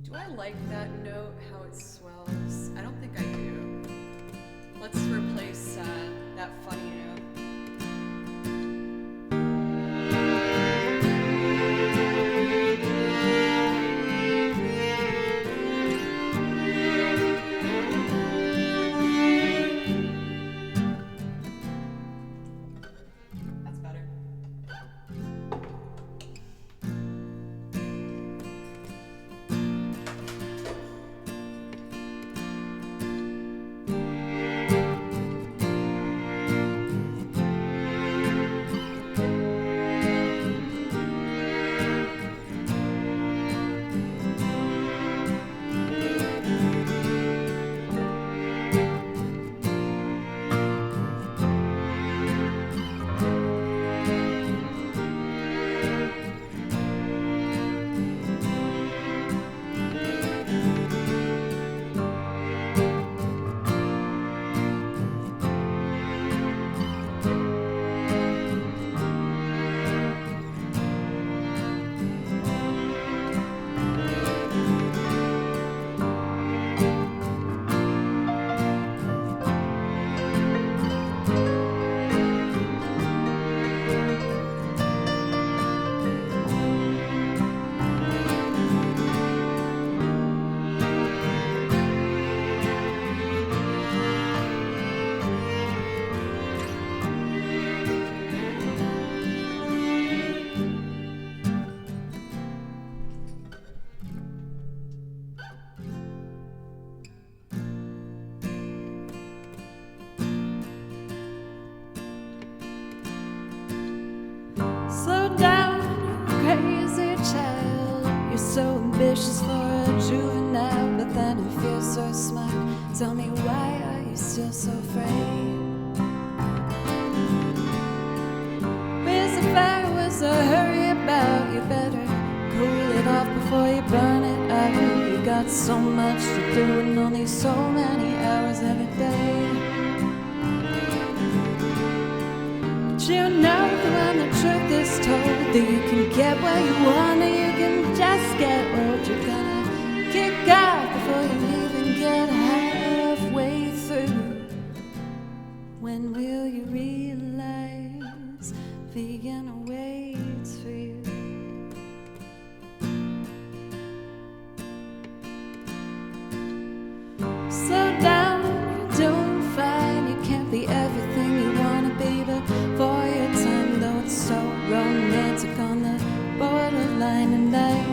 Do I like that note, how it swells? I don't think I do. Let's replace that funny note. That's better. Slow down, you crazy child. You're so ambitious for a juvenile, but then you feel so smart. Tell me, why are you still so afraid? Where's the fire? Where's the hurry about? You better cool it off before you burn it out. You got so much to do and only so many hours every day. You know that when the truth is told, that you can get what you want, or you can just get old. You're gonna kick out before you even get halfway through. When will you realize Vienna waits for you? Slow down, don't find you can't be everything you wanna be, but for your time, though it's so romantic on the borderline tonight.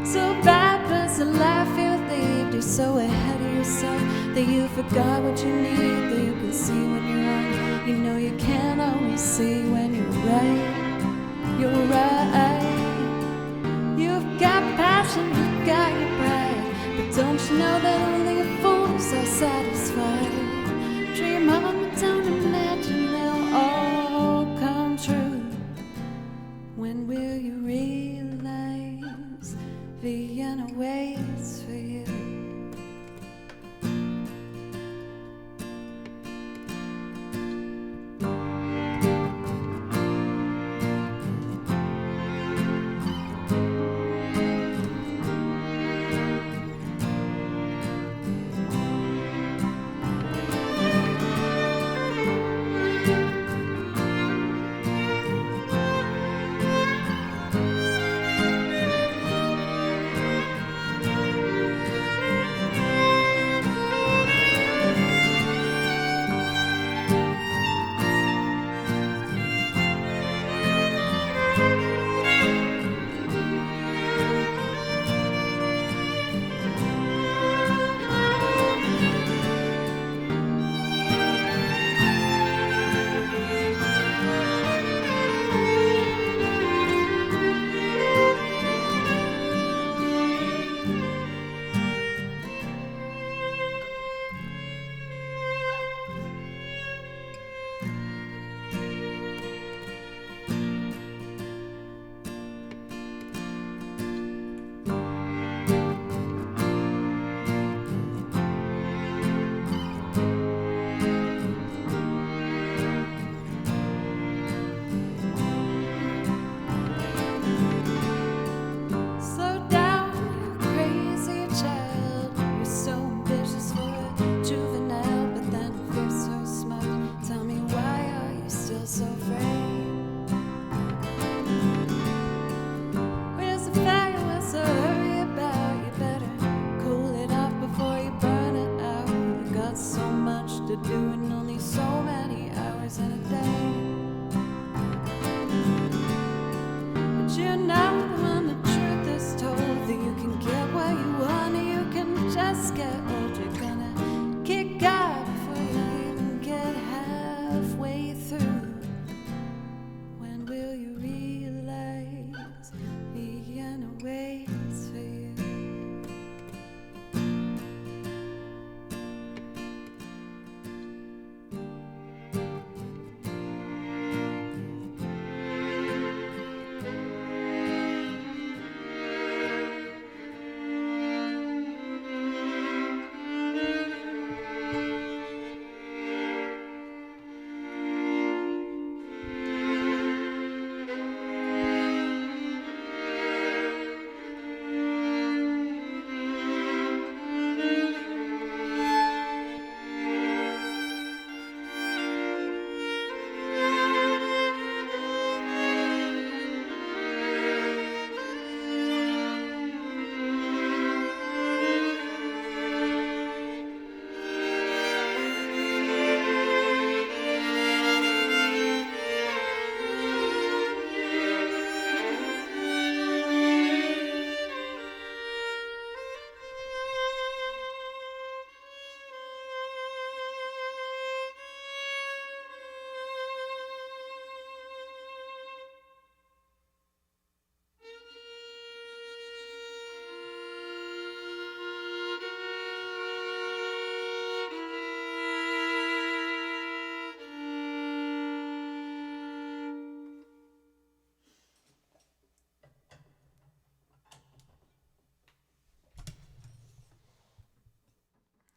So bad was the life you lead. You're so ahead of yourself that you forgot what you need. That you can see when you're wrong. You know you can't always see when you're right. You're right. You've got passion, you've got your pride, but don't you know that only fools are satisfied? Dream on, but don't imagine they'll all come true. When will you realize Vienna waits for you? now when the truth is told that you can get what you want, or you can just get old. You're gonna kick out before you even get halfway through. When will you realize Vienna waits for you?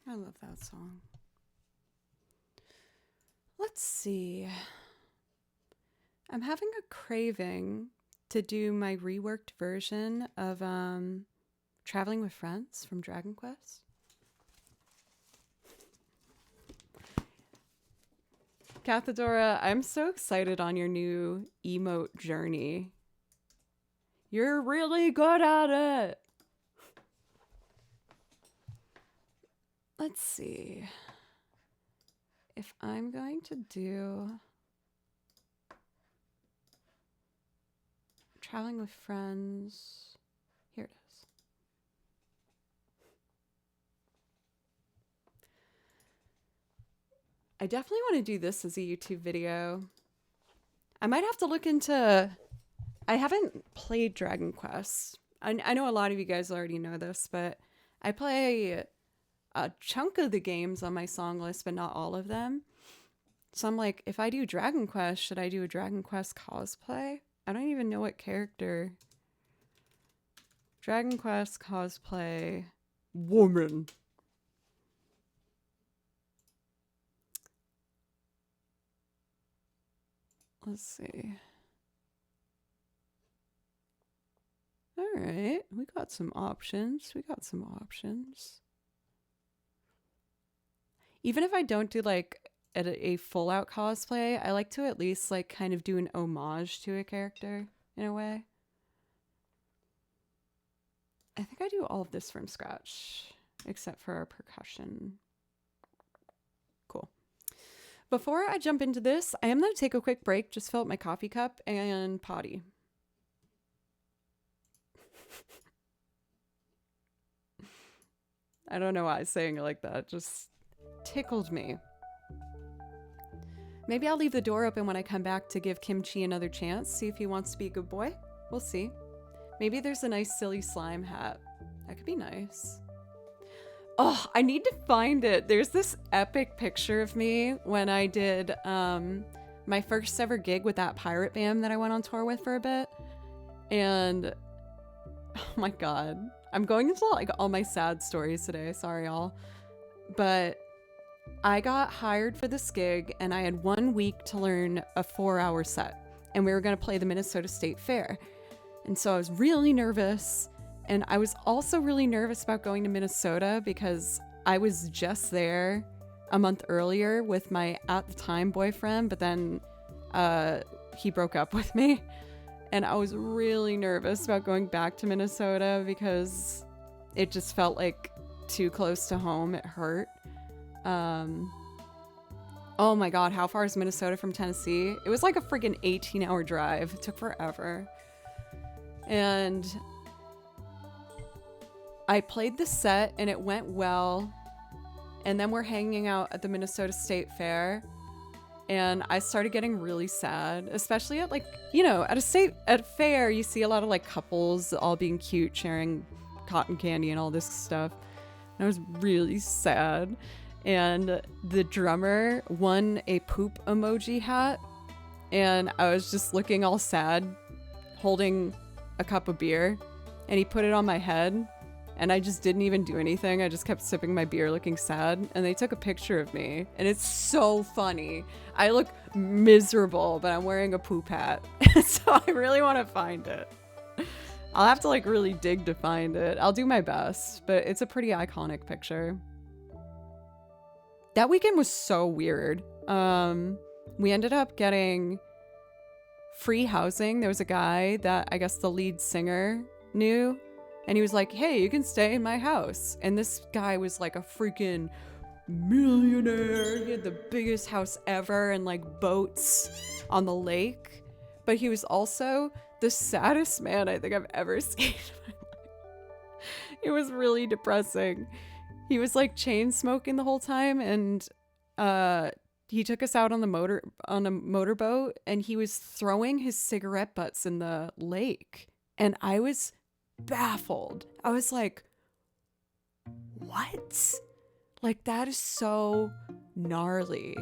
I love that song. Let's see. I'm having a craving to do my reworked version of Traveling with Friends from Dragon Quest. Cathedora, I'm so excited on your new emote journey. You're really good at it. Let's see. If I'm going to do Traveling with Friends, here it is. I definitely want to do this as a YouTube video. I might have to look into... I haven't played Dragon Quest. I know a lot of you guys already know this, but I play a chunk of the games on my song list, but not all of them. So I'm like, if I do Dragon Quest, should I do a Dragon Quest cosplay? I don't even know what character. Dragon Quest cosplay woman. Let's see. All right, we got some options. Even if I don't do like a full out cosplay, I like to at least like kind of do an homage to a character in a way. I think I do all of this from scratch, except for our percussion. Cool. Before I jump into this, I am going to take a quick break, just fill up my coffee cup and potty. I don't know why I'm saying it like that. It just tickled me. Maybe I'll leave the door open when I come back to give Kimchi another chance, see if he wants to be a good boy. We'll see. Maybe there's a nice silly slime hat. That could be nice. Oh, I need to find it. There's this epic picture of me when I did my first ever gig with that pirate band that I went on tour with for a bit. And oh my god. I'm going into like all my sad stories today. Sorry, y'all. But I got hired for this gig and I had 1 week to learn a 4-hour set. And we were going to play the Minnesota State Fair. And so I was really nervous. And I was also really nervous about going to Minnesota because I was just there a month earlier with my at the time boyfriend, but then he broke up with me. And I was really nervous about going back to Minnesota because it just felt like too close to home. It hurt. Oh my god, how far is Minnesota from Tennessee? It was like a freaking 18-hour drive. It took forever. And I played the set and it went well. And then we're hanging out at the Minnesota State Fair. And I started getting really sad, especially at like, you know, at a fair, you see a lot of like couples all being cute, sharing cotton candy and all this stuff. And I was really sad. And the drummer won a poop emoji hat. And I was just looking all sad, holding a cup of beer. And he put it on my head. And I just didn't even do anything. I just kept sipping my beer looking sad. And they took a picture of me. And it's so funny. I look miserable, but I'm wearing a poop hat. So I really want to find it. I'll have to like really dig to find it. I'll do my best, but it's a pretty iconic picture. That weekend was so weird. We ended up getting free housing. There was a guy that I guess the lead singer knew. And he was like, hey, you can stay in my house. And this guy was like a freaking millionaire. He had the biggest house ever and like boats on the lake. But he was also the saddest man I think I've ever seen in my life. It was really depressing. He was like chain smoking the whole time. And he took us out on a motorboat and he was throwing his cigarette butts in the lake. And I was baffled. I was like, what? Like, that is so gnarly.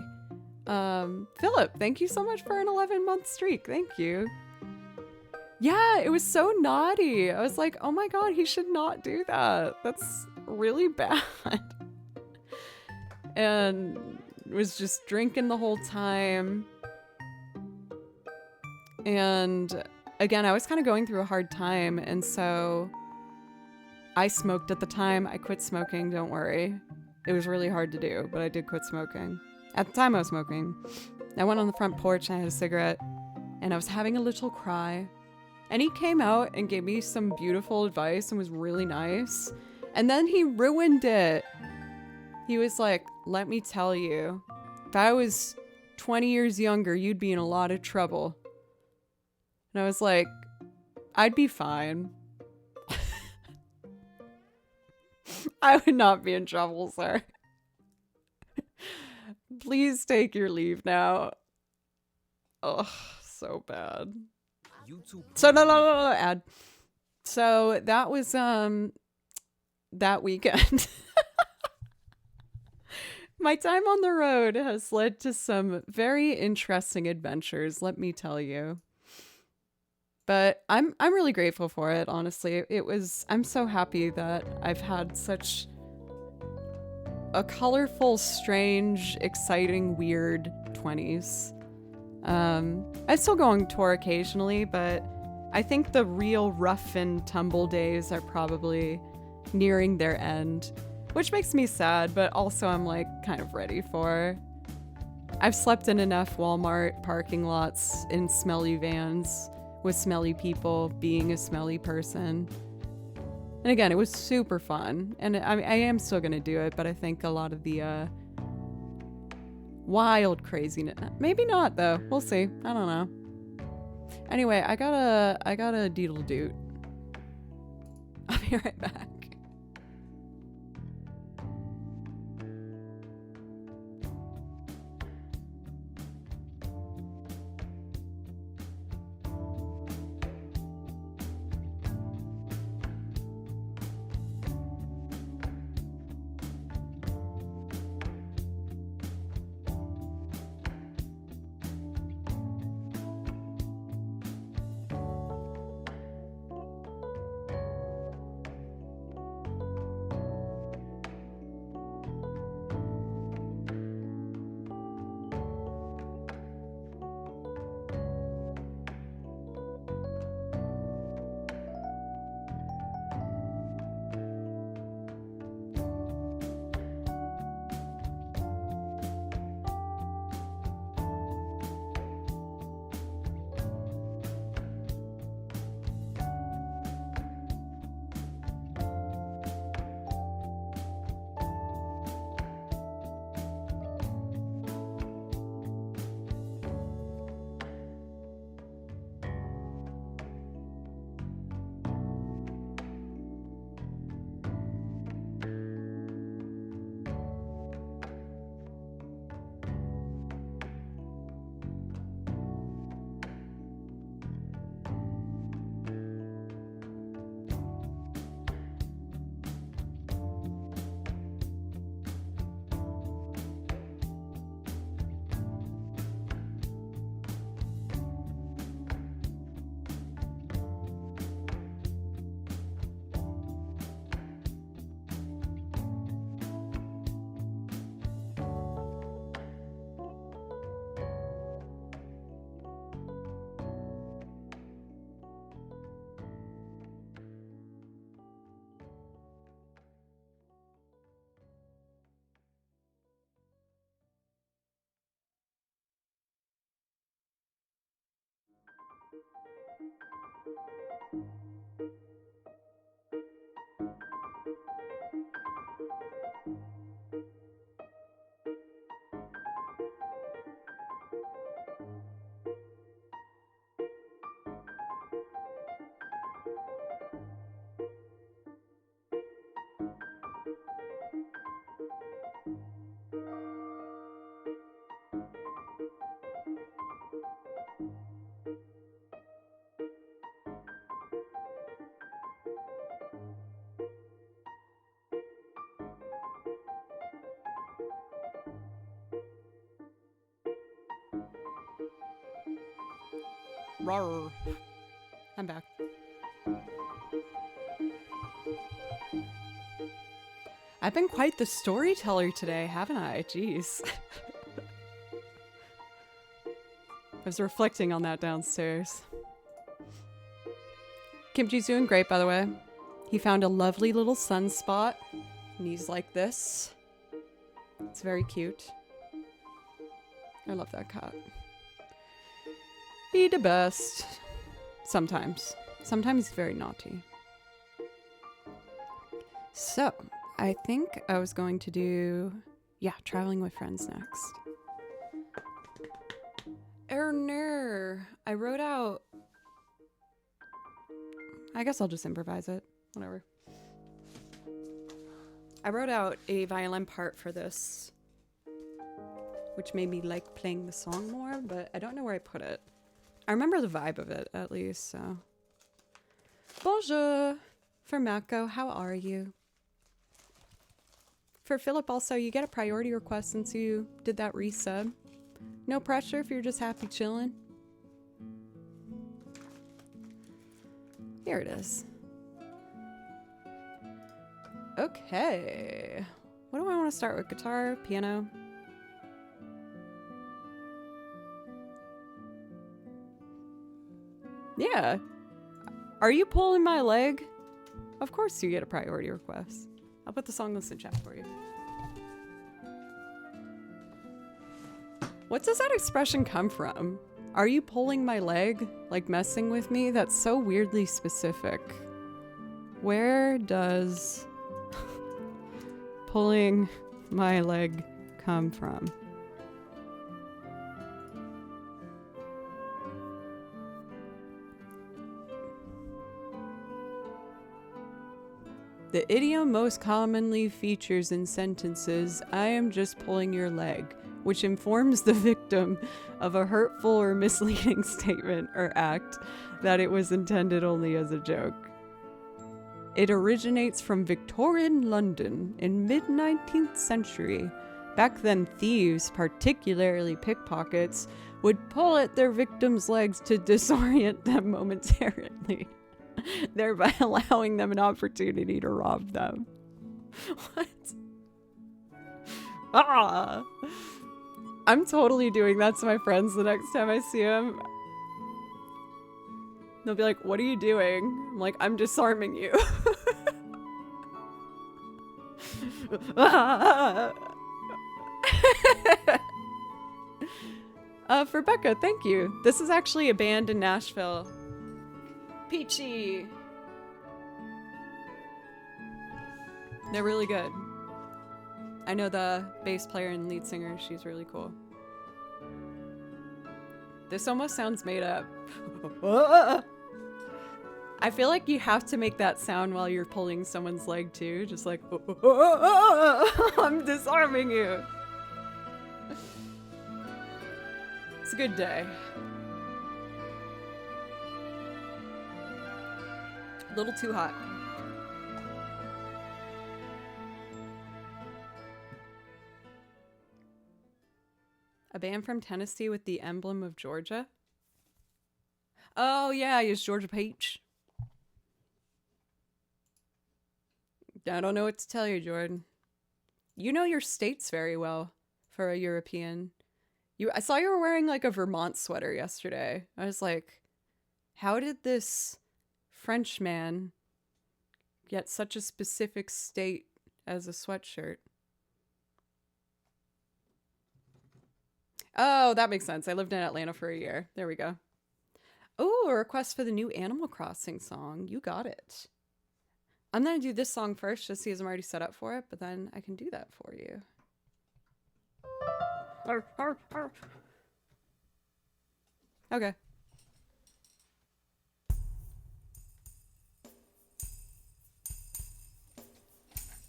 Philip, thank you so much for an 11-month streak. Thank you. Yeah, it was so naughty. I was like, oh my God, he should not do that. That's really bad. And was just drinking the whole time. And again, I was kind of going through a hard time, and so I smoked at the time. I quit smoking, don't worry. It was really hard to do, but I did quit smoking. At the time I was smoking. I went on the front porch and I had a cigarette, and I was having a little cry. And he came out and gave me some beautiful advice and was really nice. And then he ruined it. He was like, let me tell you, if I was 20 years younger, you'd be in a lot of trouble. And I was like, I'd be fine. I would not be in trouble, sir. Please take your leave now. Oh, so bad. So no, ad. So that was that weekend. My time on the road has led to some very interesting adventures, let me tell you. But I'm really grateful for it, honestly. I'm so happy that I've had such a colorful, strange, exciting, weird 20s. I still go on tour occasionally, but I think the real rough and tumble days are probably nearing their end, which makes me sad, but also I'm like kind of ready for. I've slept in enough Walmart parking lots in smelly vans with smelly people, being a smelly person. And again, it was super fun. And I am still going to do it, but I think a lot of the wild craziness, maybe not though. We'll see. I don't know. Anyway, I got a deedle doot. I'll be right back. Rawr. I'm back. I've been quite the storyteller today, haven't I? Jeez. I was reflecting on that downstairs. Kimchi's doing great, by the way. He found a lovely little sunspot, and he's like this. It's very cute. I love that cat. He the best. Sometimes. Sometimes he's very naughty. So, I think I was going to do, traveling with friends next. Erner. I wrote out, I guess I'll just improvise it. Whatever. I wrote out a violin part for this, which made me like playing the song more, but I don't know where I put it. I remember the vibe of it, at least, so. Bonjour! For Mako, how are you? For Philip, also, you get a priority request since you did that resub. No pressure if you're just happy chilling. Here it is. Okay. What do I want to start with? Guitar, piano? Yeah. Are you pulling my leg? Of course you get a priority request. I'll put the song list in chat for you. What does that expression come from? Are you pulling my leg? Like messing with me? That's so weirdly specific. Where does pulling my leg come from? The idiom most commonly features in sentences, I am just pulling your leg, which informs the victim of a hurtful or misleading statement or act that it was intended only as a joke. It originates from Victorian London in mid-19th century. Back then, thieves, particularly pickpockets, would pull at their victims' legs to disorient them momentarily, thereby allowing them an opportunity to rob them. What? Ah! I'm totally doing that to my friends the next time I see them. They'll be like, what are you doing? I'm like, I'm disarming you. For Becca, thank you. This is actually a band in Nashville. Peachy. They're really good. I know the bass player and lead singer. She's really cool. This almost sounds made up. I feel like you have to make that sound while you're pulling someone's leg too. Just like, I'm disarming you. It's a good day. A little too hot. A band from Tennessee with the emblem of Georgia? Oh yeah, it's Georgia Peach. I don't know what to tell you, Jordan. You know your states very well for a European. I saw you were wearing like a Vermont sweater yesterday. I was like, how did this Frenchman get such a specific state as a sweatshirt? Oh, that makes sense. I lived in Atlanta for a year. There we go. Oh, a request for the new Animal Crossing song. You got it. I'm going to do this song first just because I'm already set up for it, but then I can do that for you. Okay.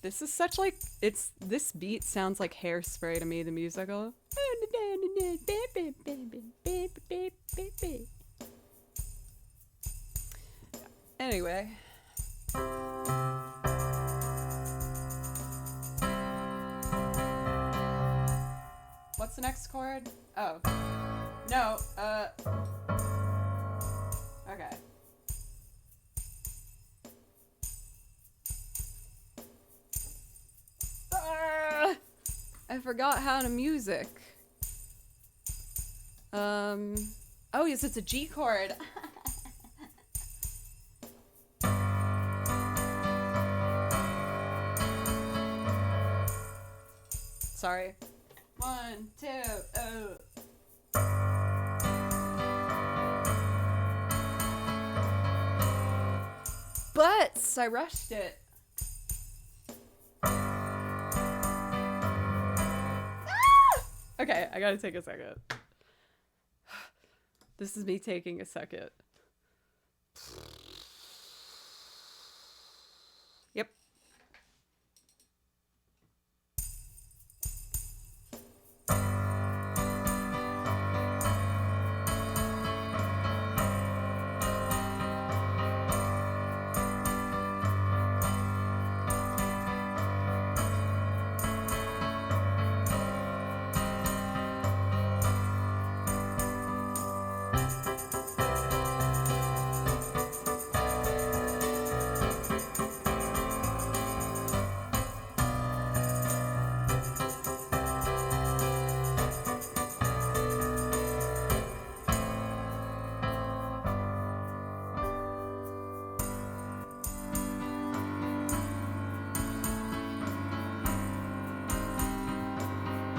This is such like, this beat sounds like Hairspray to me, the musical. Anyway. What's the next chord? Oh. No, okay. I forgot how to music. Oh, yes, it's a G chord. Sorry. 1, 2, oh. But I rushed it. Okay, I gotta take a second. This is me taking a second. Yep.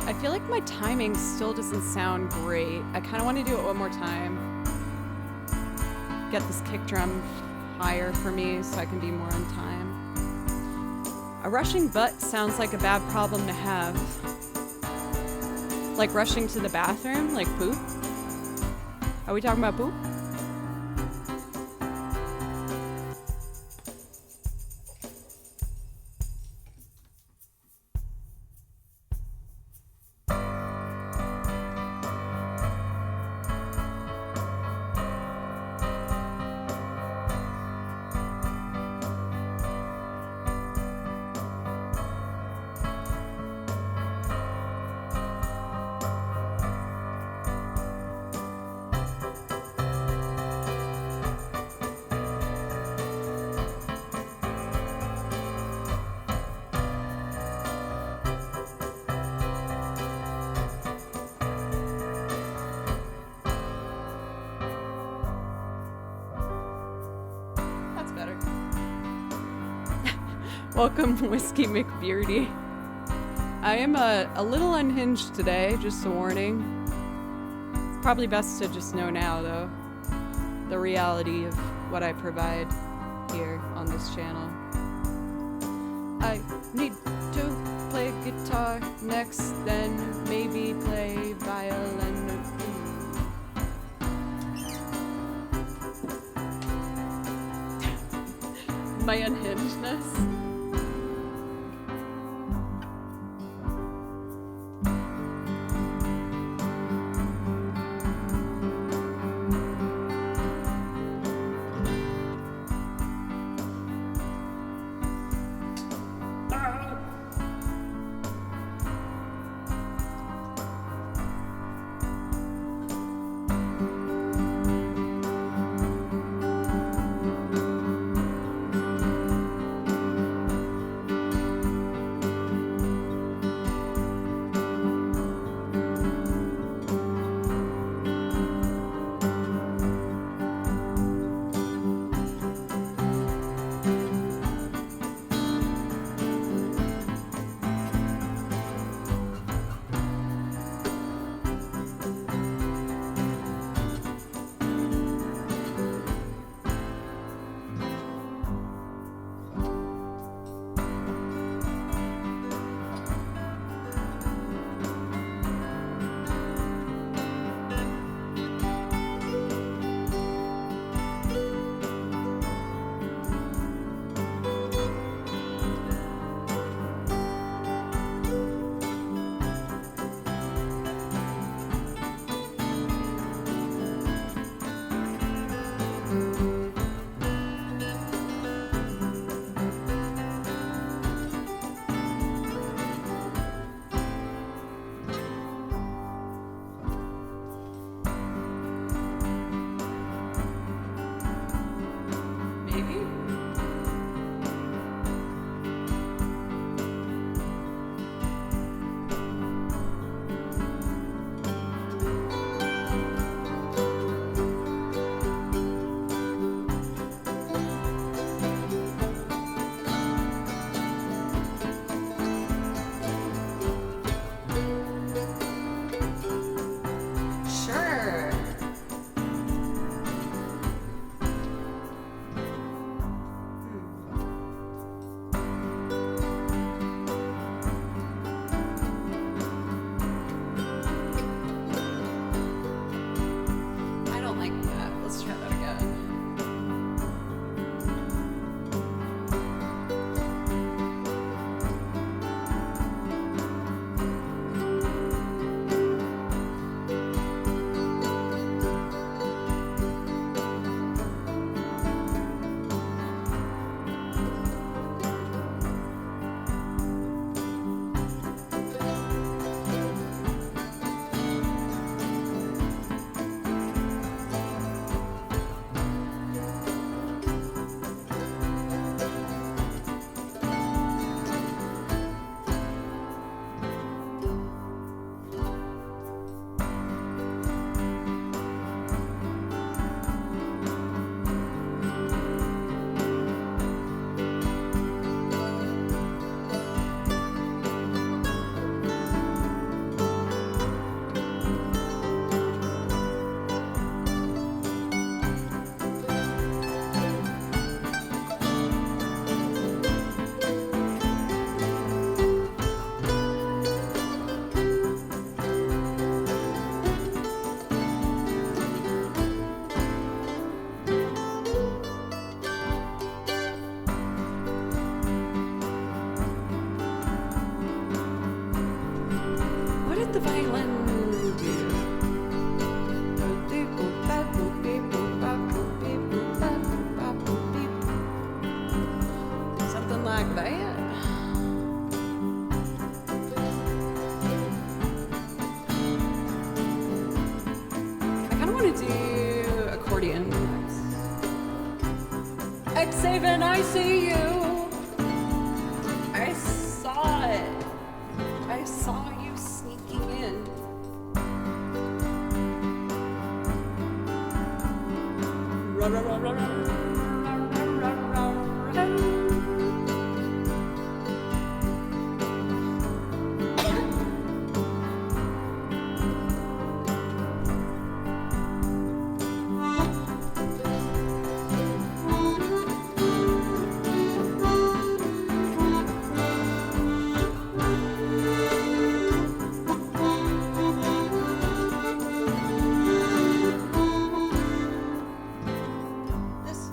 I feel like my timing still doesn't sound great. I kind of want to do it one more time. Get this kick drum higher for me so I can be more on time. A rushing butt sounds like a bad problem to have. Like rushing to the bathroom, like poop. Are we talking about poop? Welcome, Whiskey McBeardy. I am a little unhinged today, just a warning. It's probably best to just know now, though, the reality of what I provide here on this channel. I need to play guitar next, then maybe play violin or my unhingedness. violin. Something like that. I kind of want to do accordion. X7, I see you. I saw it. I saw you sneaking in. Run, run, run, run, run, run, run, run, run. This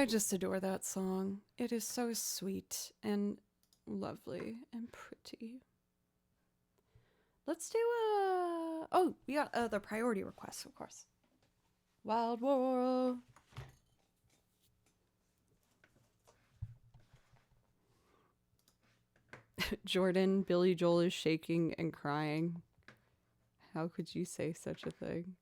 I just adore that song. It is so sweet and lovely and pretty. Let's do oh, we got the priority requests, of course. Wild World. Jordan, Billy Joel is shaking and crying. How could you say such a thing?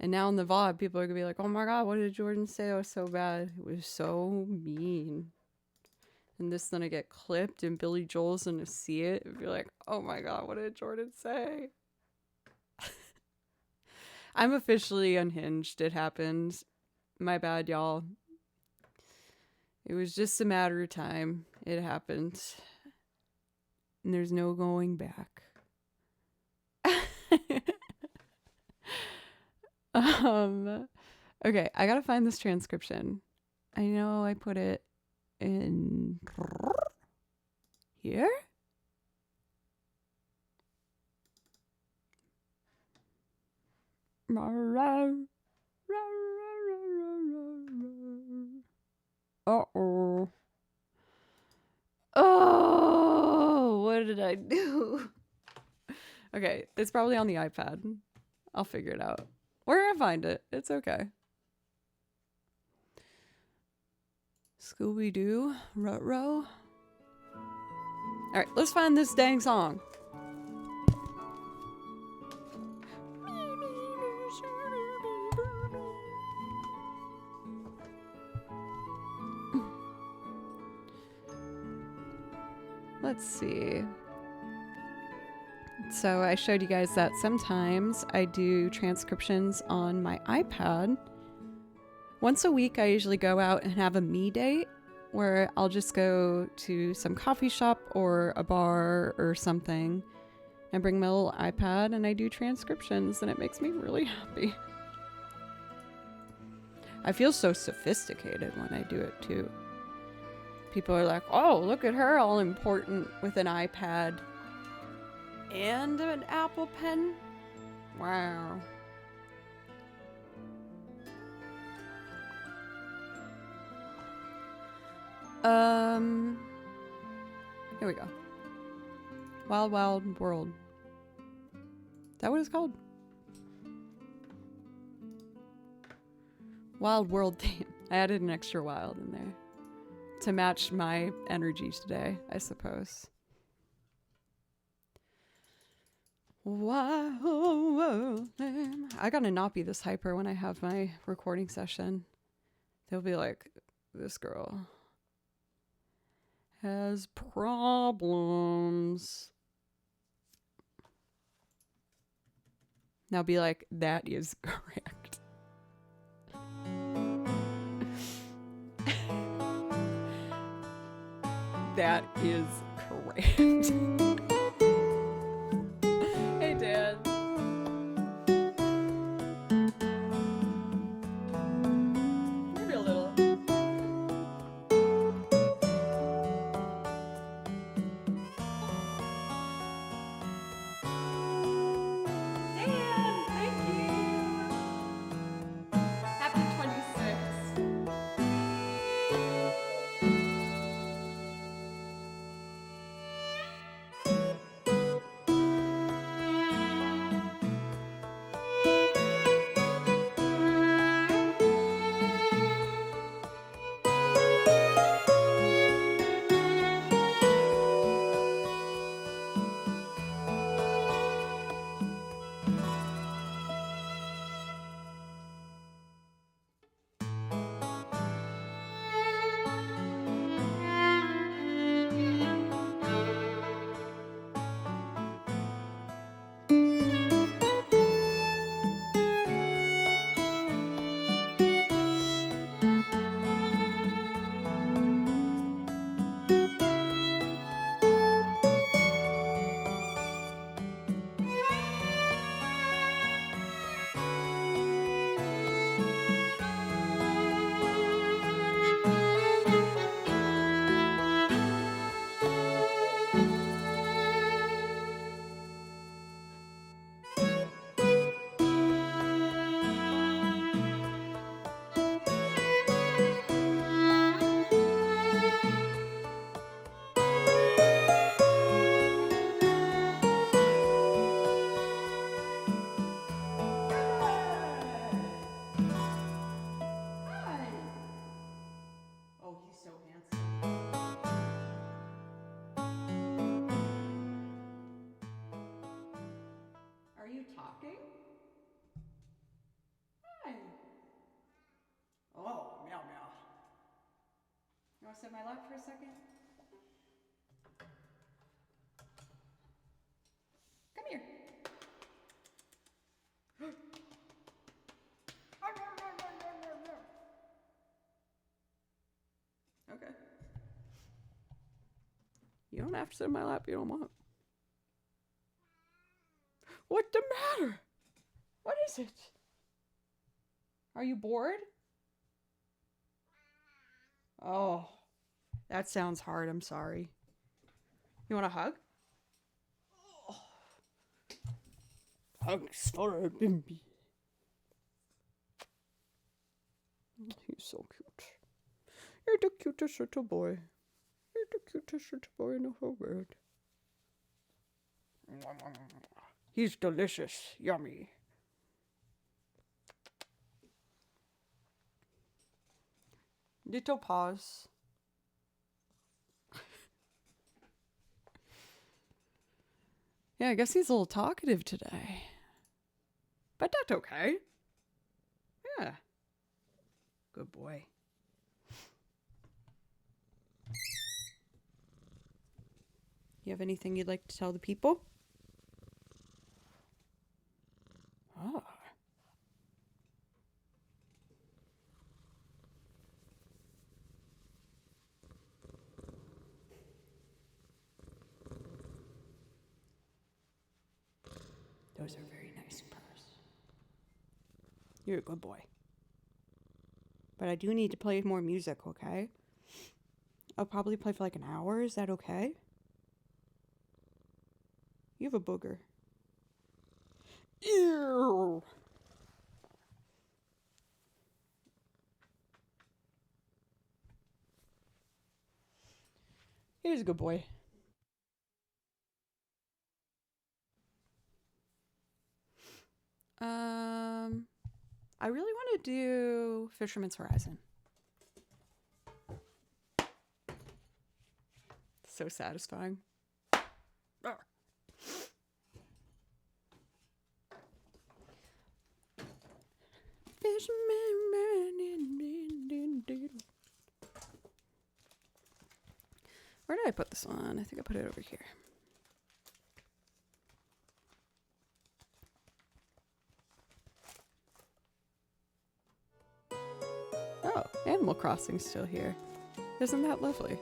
And now in the VOD, people are going to be like, oh my God, what did Jordan say? It was so bad. It was so mean. And this then I get clipped and Billy Joel's going to see it and be like, oh my God, what did Jordan say? I'm officially unhinged. It happened. My bad, y'all. It was just a matter of time. It happened. And there's no going back. Okay, I gotta find this transcription. I know I put it in here. Uh-oh. Oh, what did I do? Okay, it's probably on the iPad. I'll figure it out. We're gonna find it. It's okay. Scooby-Doo, Rut-Row. Alright, let's find this dang song. Let's see. So I showed you guys that sometimes I do transcriptions on my iPad. Once a week, I usually go out and have a me date where I'll just go to some coffee shop or a bar or something and bring my little iPad and I do transcriptions and it makes me really happy. I feel so sophisticated when I do it too. People are like, oh, look at her, all important with an iPad and an Apple Pen. Wow. Here we go. Wild Wild World. Is that what it's called? Wild World theme. I added an extra wild in there to match my energy today, I suppose. Wild World theme. I gotta not be this hyper when I have my recording session. They'll be like, this girl has problems. Now be like, that is correct. That is correct. Hey, Dad. Maybe a little. Dan, thank you. Happy 26th. so handsome. Are you talking? Hi. Oh, meow meow. You want to sit in my lap for a second? Come here. Okay. You don't have to sit in my lap if you don't want. What's the matter? What is it? Are you bored? Oh, that sounds hard. I'm sorry. You want a hug? Oh. Hugs for a bimby. He's so cute. You're the cutest little boy. You're the cutest little boy in the whole world. He's delicious. Yummy. Little paws. Yeah, I guess he's a little talkative today. But that's okay. Yeah. Good boy. You have anything you'd like to tell the people? Ah. Those are very nice purrs. You're a good boy. But I do need to play more music, okay? I'll probably play for like an hour. Is that okay? You have a booger. Ew. He's a good boy. I really want to do Fisherman's Horizon. So satisfying. Ah. Where did I put this on? I think I put it over here. Oh, Animal Crossing's still here. Isn't that lovely?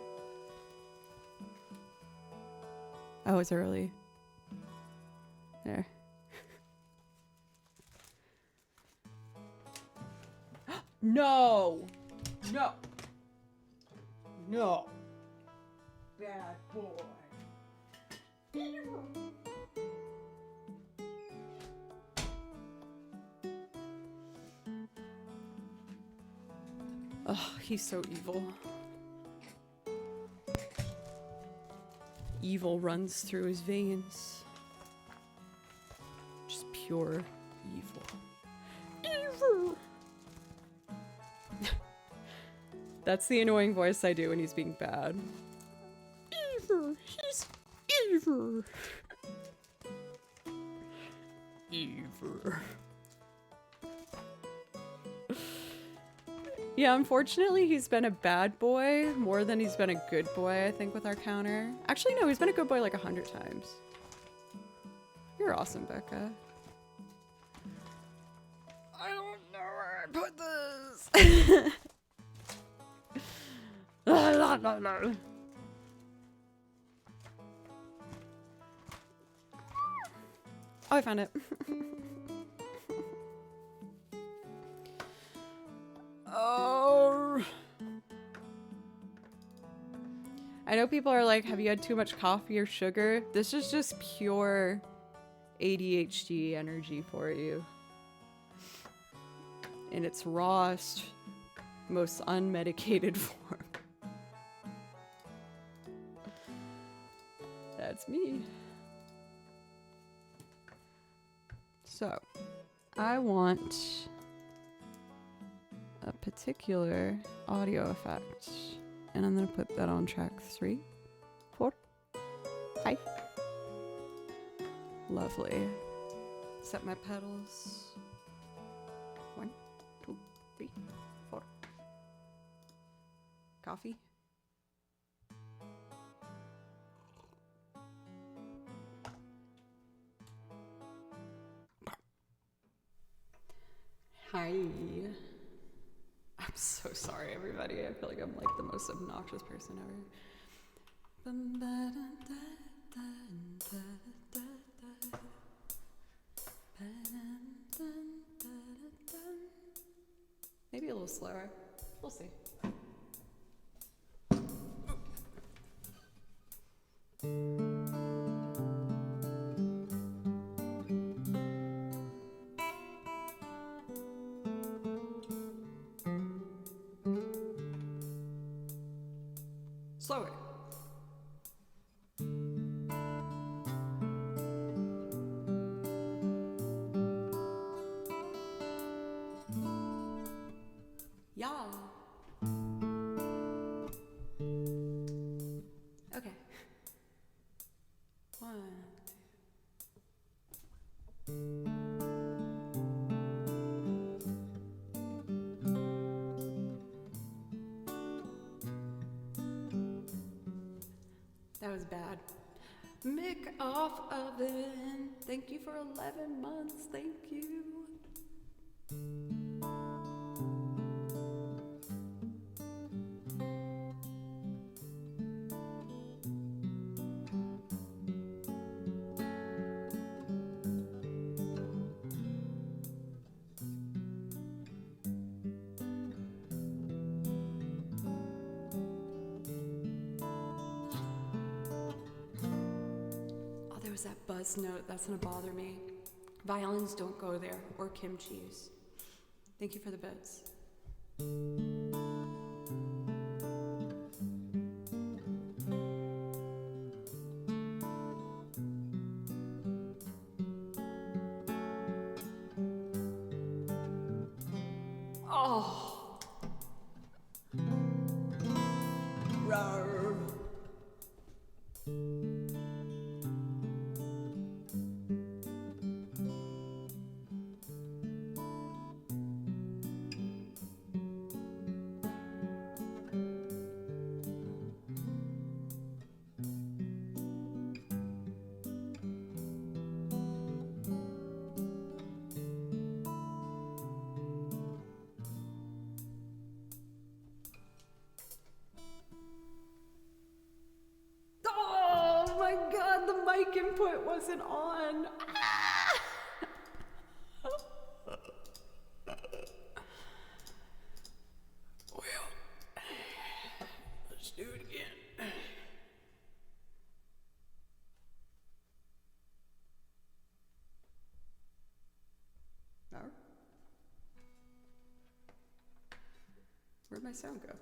Oh, it's early. There. No! No! No! Bad boy. Oh, he's so evil. Evil runs through his veins. Just pure evil. Evil! That's the annoying voice I do when he's being bad. Evil! He's evil! Evil. Yeah, unfortunately, he's been a bad boy more than he's been a good boy, I think, with our counter. Actually, no, he's been a good boy like 100 times. You're awesome, Becca. I don't know where I put this. Oh, I found it. Oh. I know people are like, have you had too much coffee or sugar? This is just pure ADHD energy for you. In its rawest, most unmedicated form. That's me. So, I want a particular audio effect. And I'm gonna put that on track 3, 4, 5. Lovely. Set my pedals. 1, 2, 3, 4. Coffee. Hi. I'm so sorry, everybody. I feel like I'm like the most obnoxious person ever. Maybe a little slower. We'll see. Slower. Yeah. Okay. 1, 2. That was bad. Mick off oven. Thank you for 11 months. Thank you. There was that buzz note. That's gonna bother me. Violins don't go there, or kimchi's. Thank you for the bits. Oh. Rawr. Oh my god, the mic input wasn't on. Ah! Well, let's do it again. No? Where'd my sound go?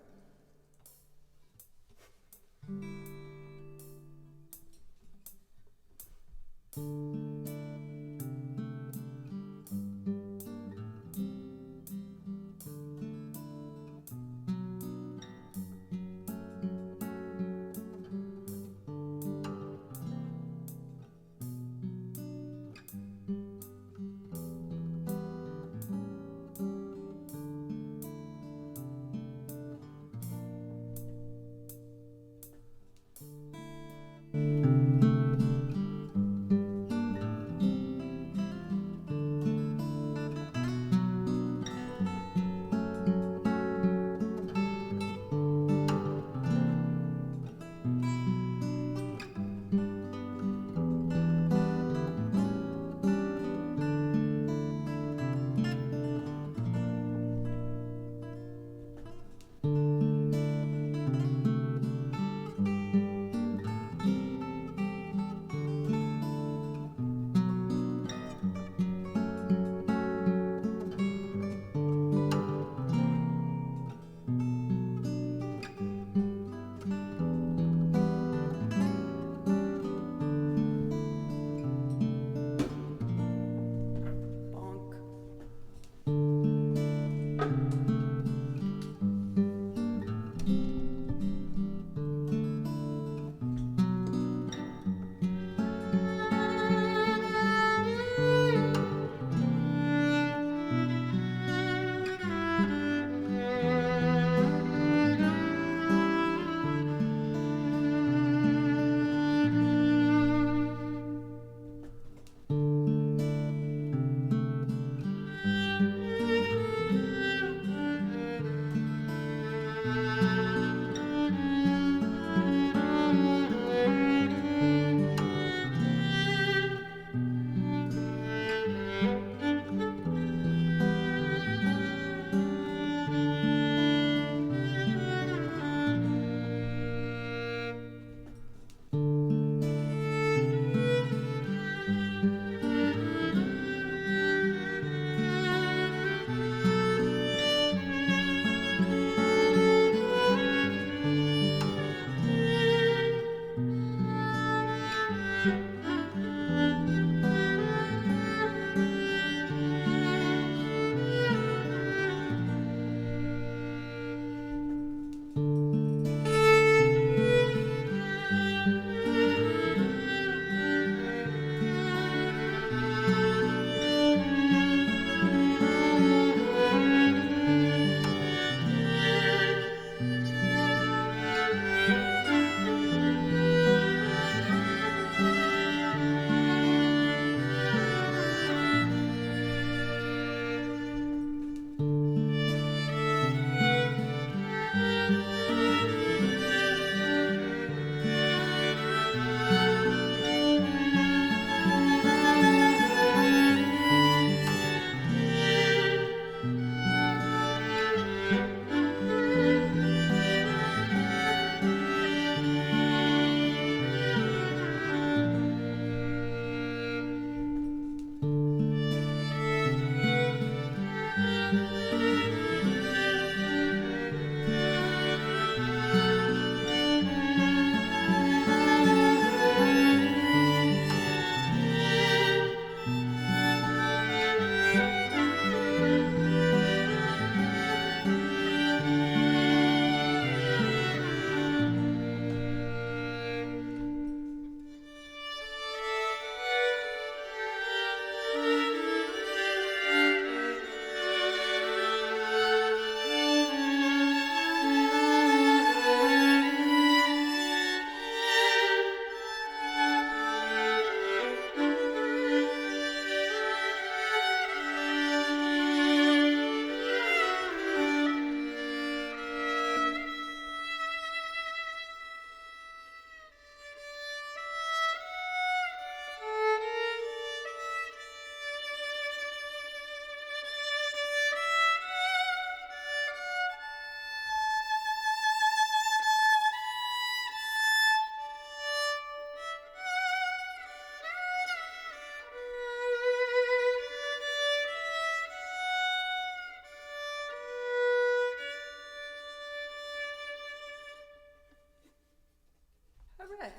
Okay.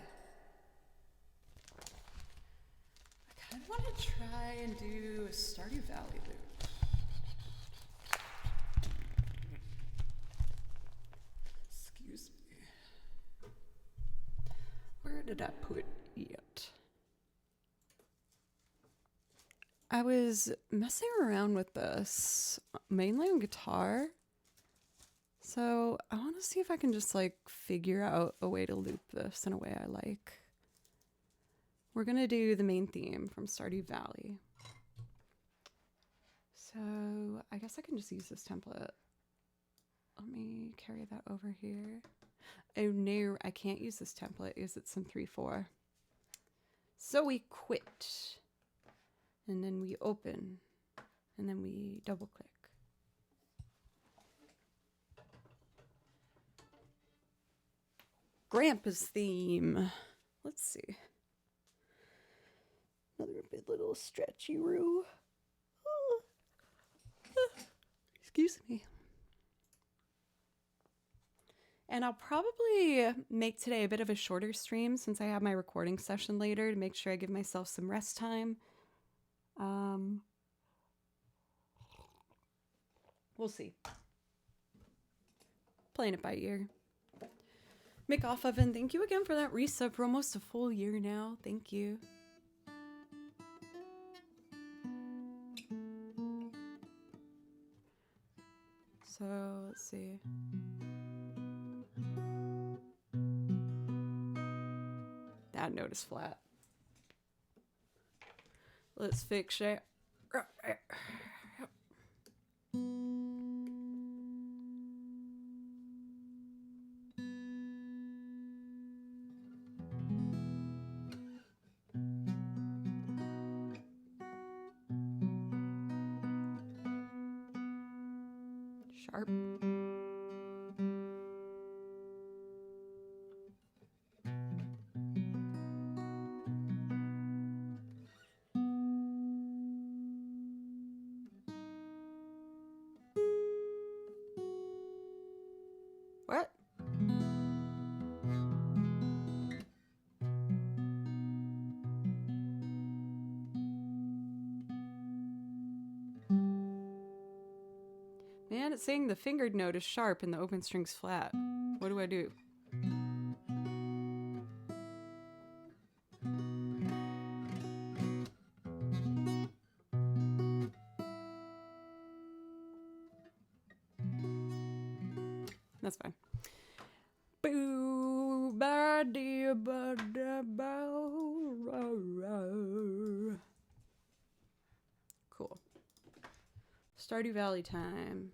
I kind of want to try and do a Stardew Valley loop. Excuse me. Where did I put it? I was messing around with this mainly on guitar. So I want to see if I can just like figure out a way to loop this in a way I like. We're going to do the main theme from Stardew Valley. So I guess I can just use this template. Let me carry that over here. Oh no, I can't use this template because it's in 3/4. So we quit. And then we open. And then we double click. Grandpa's theme. Let's see. Another bit little stretchy roo. Oh. Excuse me. And I'll probably make today a bit of a shorter stream since I have my recording session later to make sure I give myself some rest time. We'll see. Playing it by ear. Mick Off Oven, thank you again for that resub for almost a full year now. Thank you. So, let's see. That note is flat. Let's fix it. Sharp. What? Man, it's saying the fingered note is sharp and the open string's flat. What do I do? That's fine. Boo, ba dee ba da bow, ro, ro. Cool. Stardew Valley time.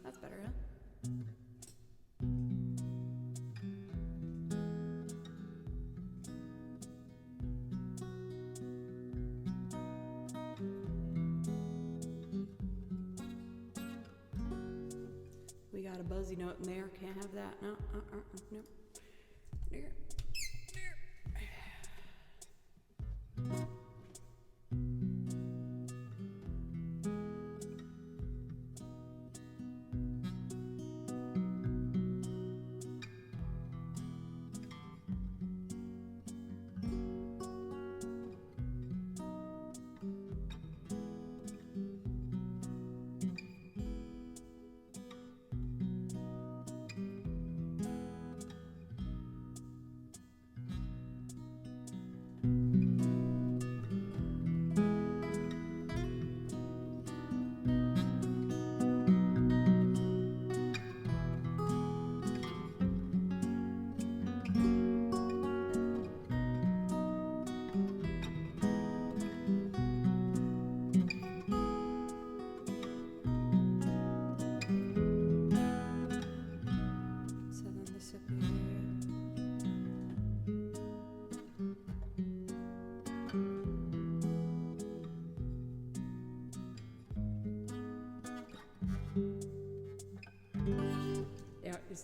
That's better, huh? We got a buzzy note in there. Can't have that. No, no. There.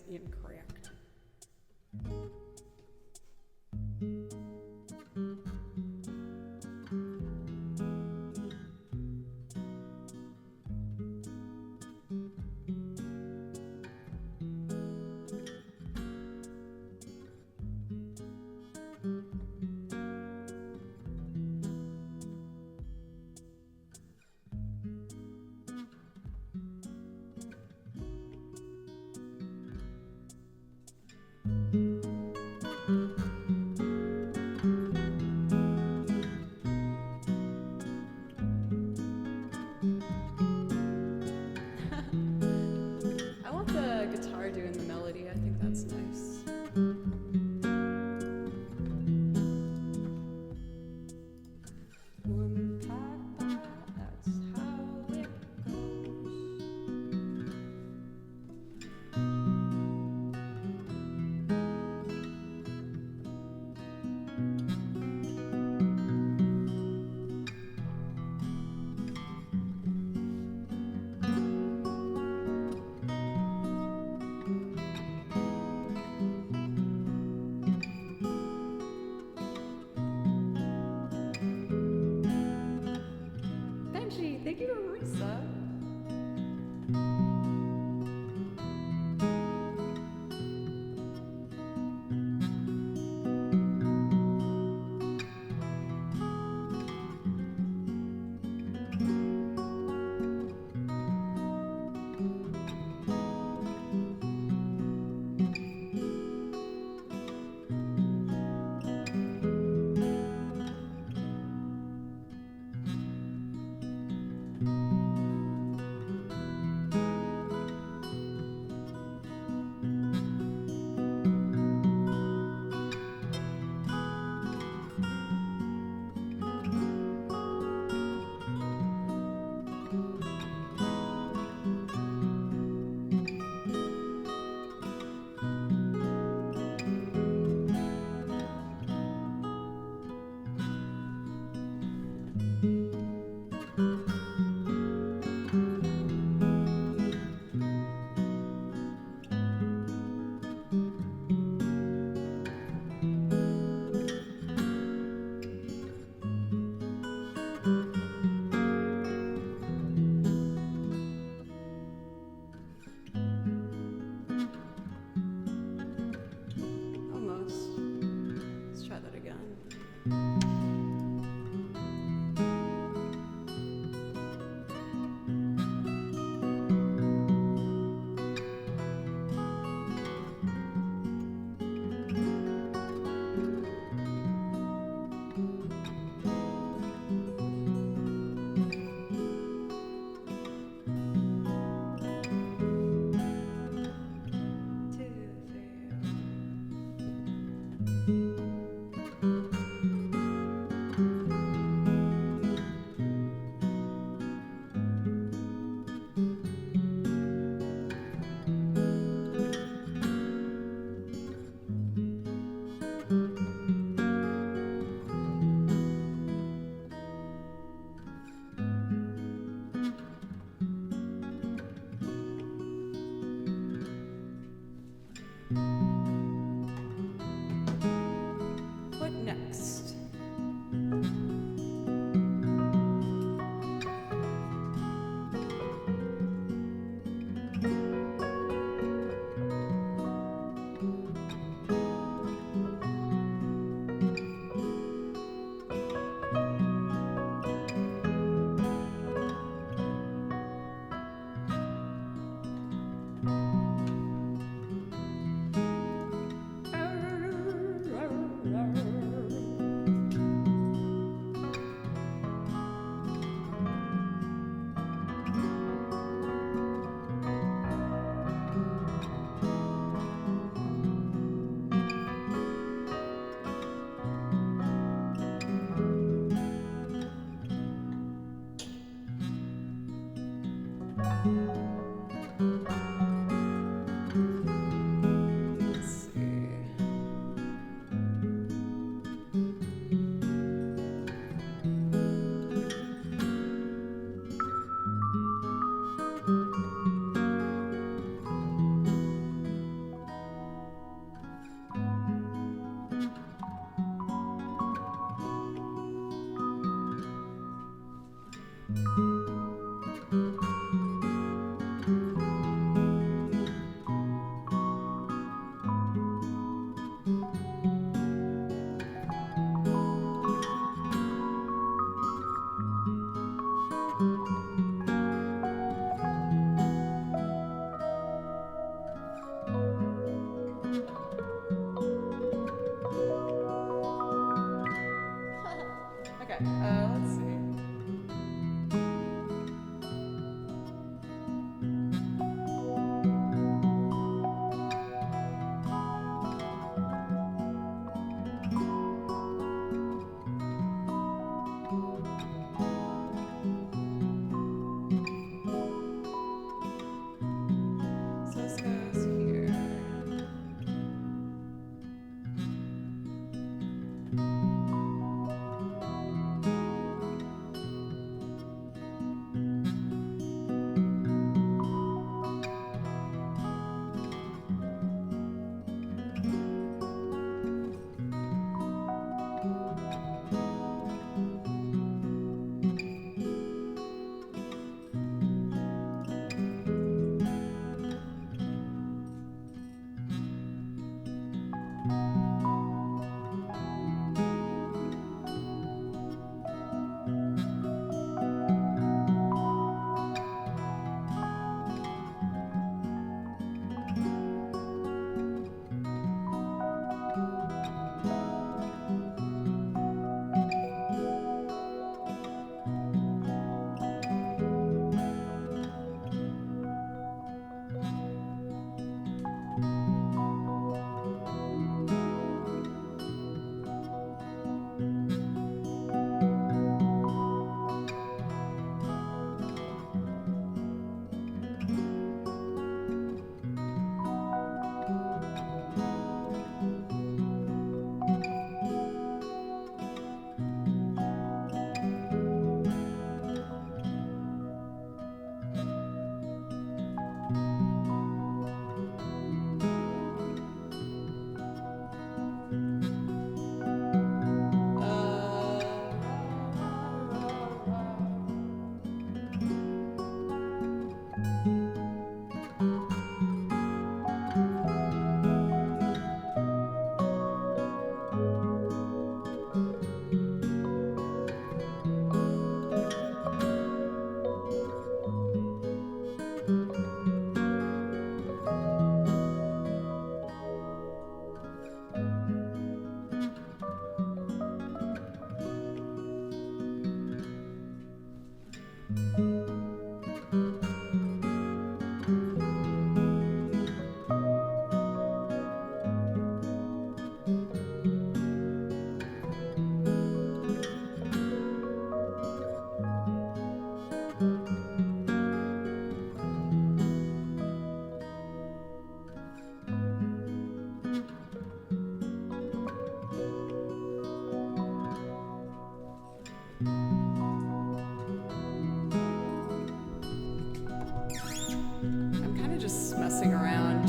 is incorrect. I want the guitar doing the melody. I think that's nice. Woman papa, that's how it goes. Benji, thank you, Marisa. Almost. Let's try that again. I'm kind of just messing around.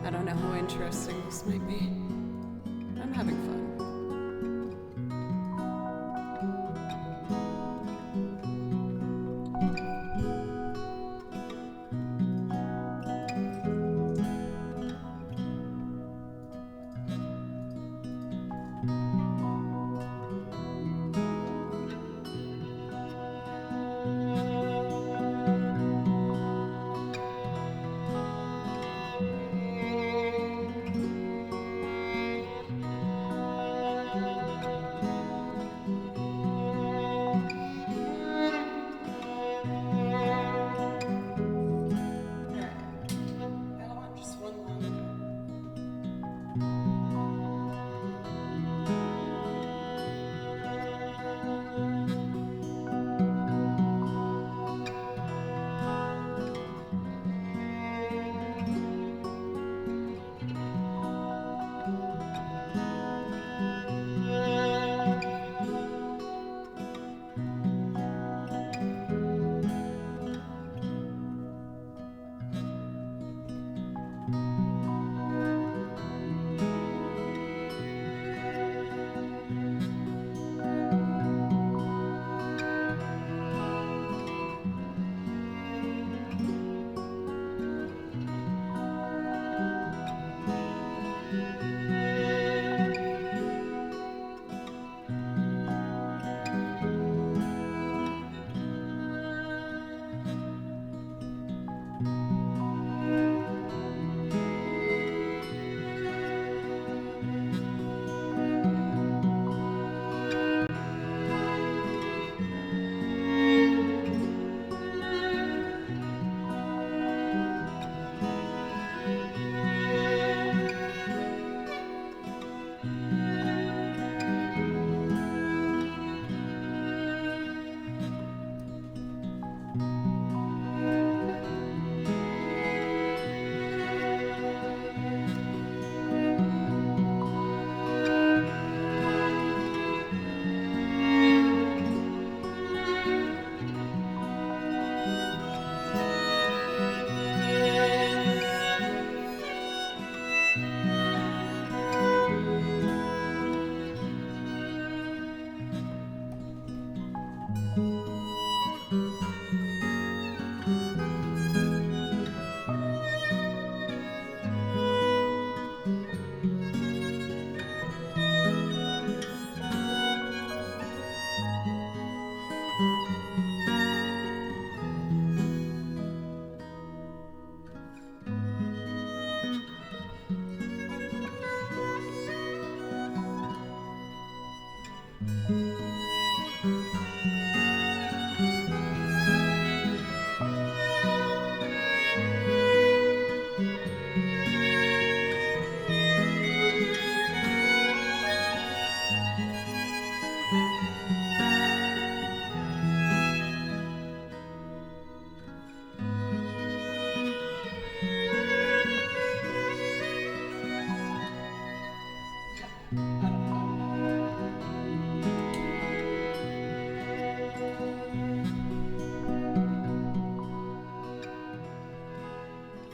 I don't know how interesting this might be. I'm having fun.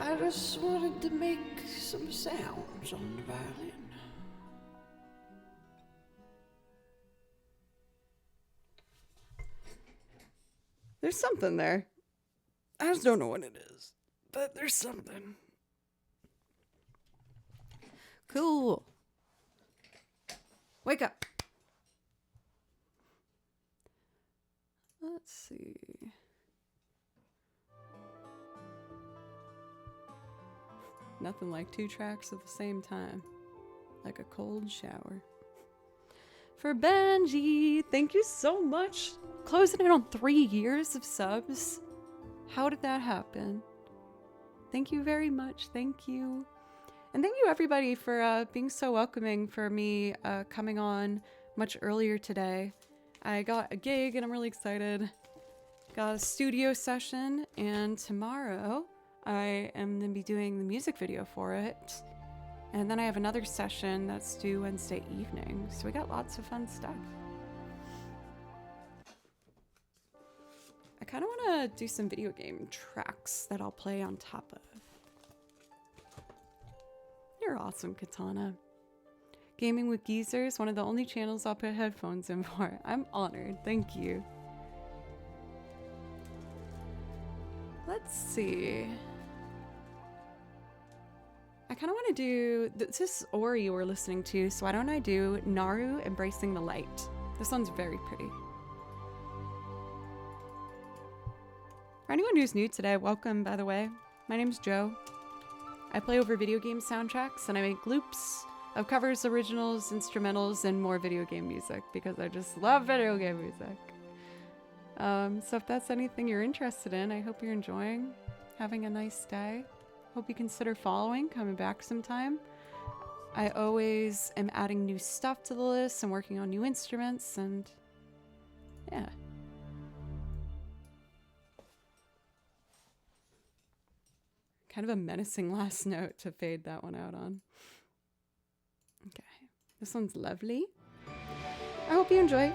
I just wanted to make some sounds on the violin. There's something there. I just don't know what it is, but there's something. Cool. Wake up. Let's see. Nothing like 2 tracks at the same time. Like a cold shower. For Benji, thank you so much. Closing in on 3 years of subs. How did that happen? Thank you very much. Thank you. And thank you everybody for being so welcoming for me coming on much earlier today. I got a gig and I'm really excited. Got a studio session, and tomorrow I am going to be doing the music video for it. And then I have another session that's due Wednesday evening. So we got lots of fun stuff. I kind of want to do some video game tracks that I'll play on top of. You're awesome, Katana. Gaming with Geezers, one of the only channels I'll put headphones in for. I'm honored. Thank you. Let's see. I kind of want to do... This is Ori we're listening to, so why don't I do Naru Embracing the Light. This one's very pretty. For anyone who's new today, welcome, by the way. My name's Joe. I play over video game soundtracks, and I make loops of covers, originals, instrumentals, and more video game music, because I just love video game music. So if that's anything you're interested in, I hope you're enjoying, having a nice day. Hope you consider following, coming back sometime. I always am adding new stuff to the list and working on new instruments, and yeah. Kind of a menacing last note to fade that one out on. Okay, this one's lovely. I hope you enjoy.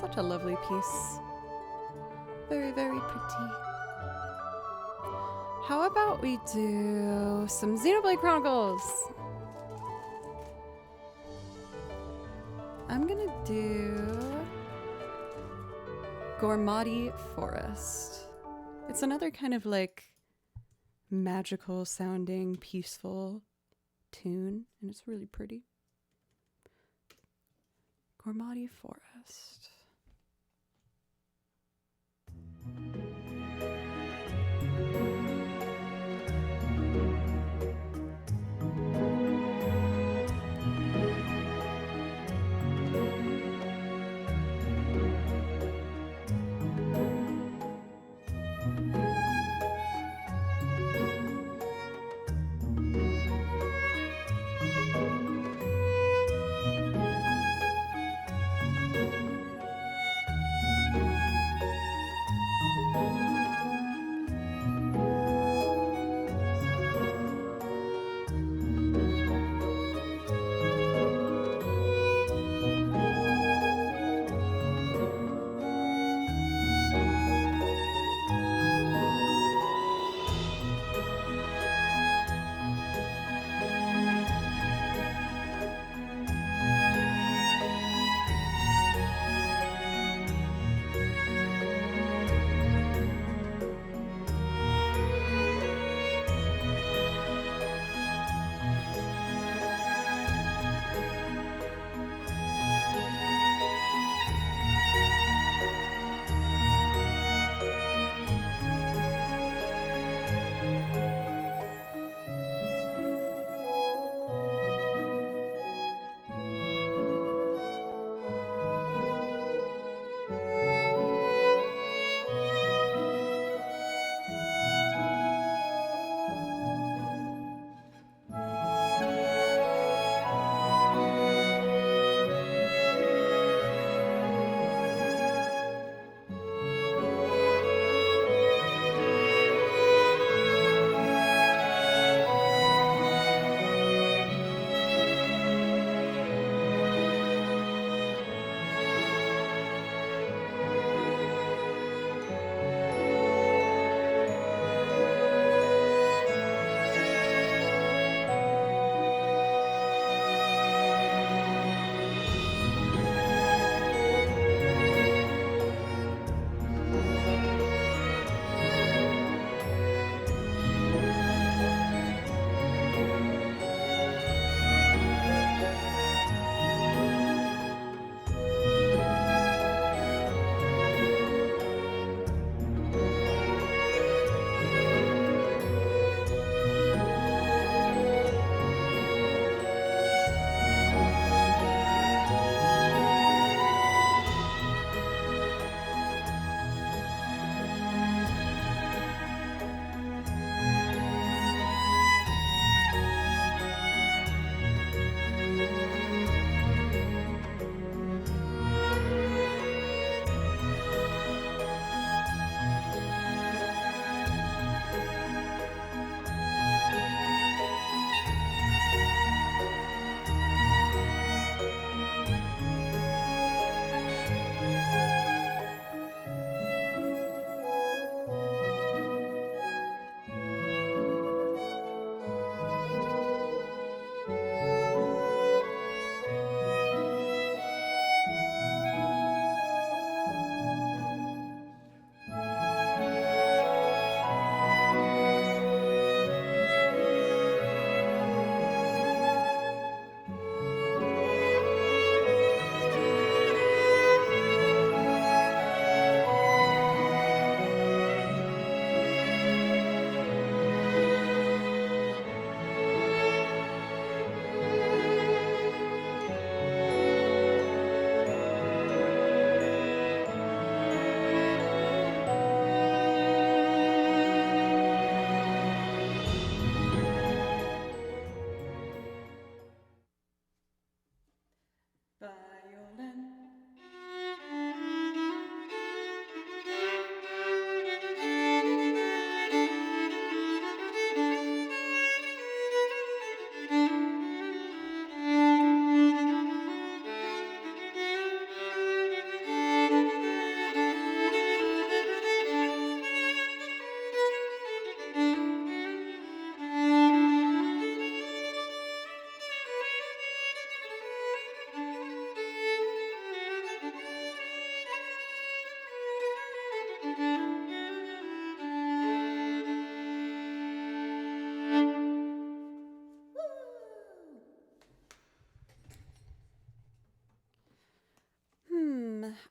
Such a lovely piece. Very, very pretty. How about we do some Xenoblade Chronicles? I'm gonna do Gormati Forest. It's another kind of like magical sounding, peaceful tune, and it's really pretty. Gormati Forest.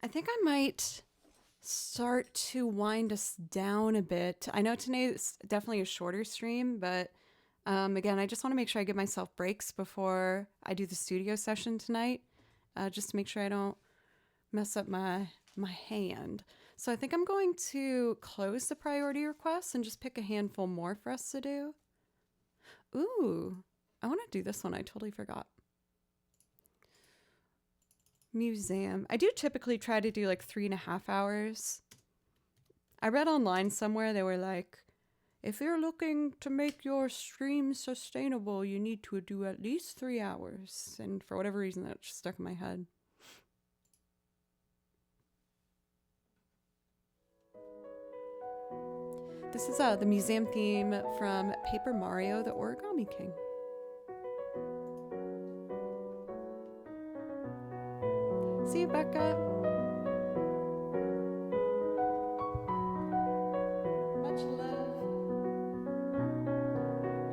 I think I might start to wind us down a bit. I know today is definitely a shorter stream, but again, I just want to make sure I give myself breaks before I do the studio session tonight, just to make sure I don't mess up my hand. So I think I'm going to close the priority requests and just pick a handful more for us to do. Ooh, I want to do this one. I totally forgot. Museum. I do typically try to do like 3.5 hours. I read online somewhere they were like, if you're looking to make your stream sustainable, you need to do at least 3 hours. And for whatever reason, that just stuck in my head. This is the museum theme from Paper Mario, the Origami King. See you, Becca. Much love.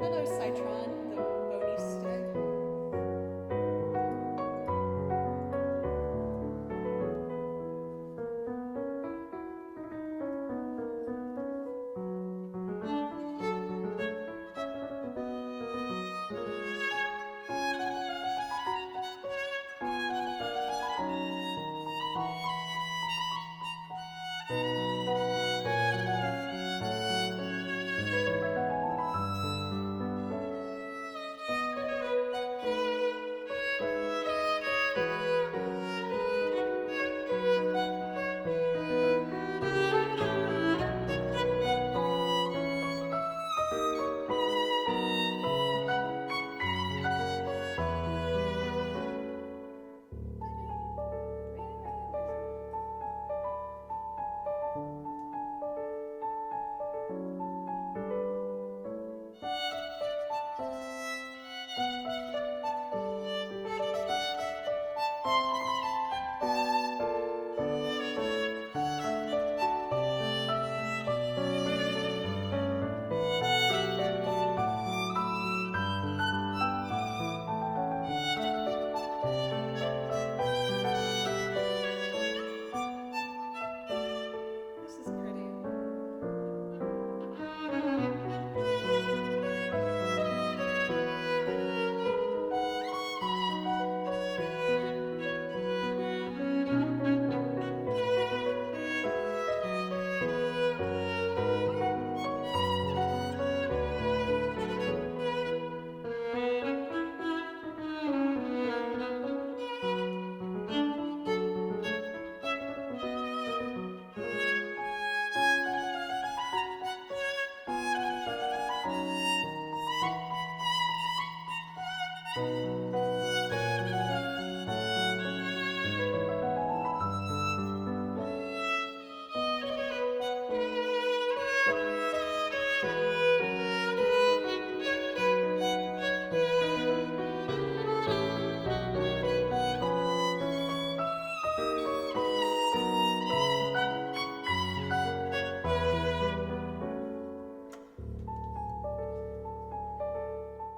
Hello, Citron, the bony stick.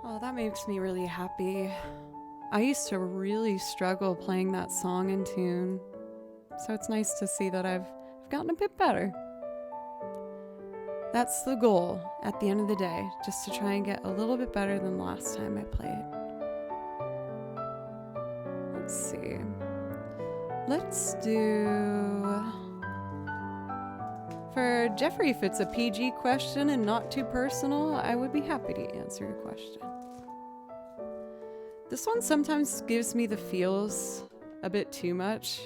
Oh, that makes me really happy. I used to really struggle playing that song in tune, so it's nice to see that I've gotten a bit better. That's the goal at the end of the day, just to try and get a little bit better than the last time I played. Let's see. Let's do... For Jeffrey, if it's a PG question and not too personal, I would be happy to answer your question. This one sometimes gives me the feels a bit too much,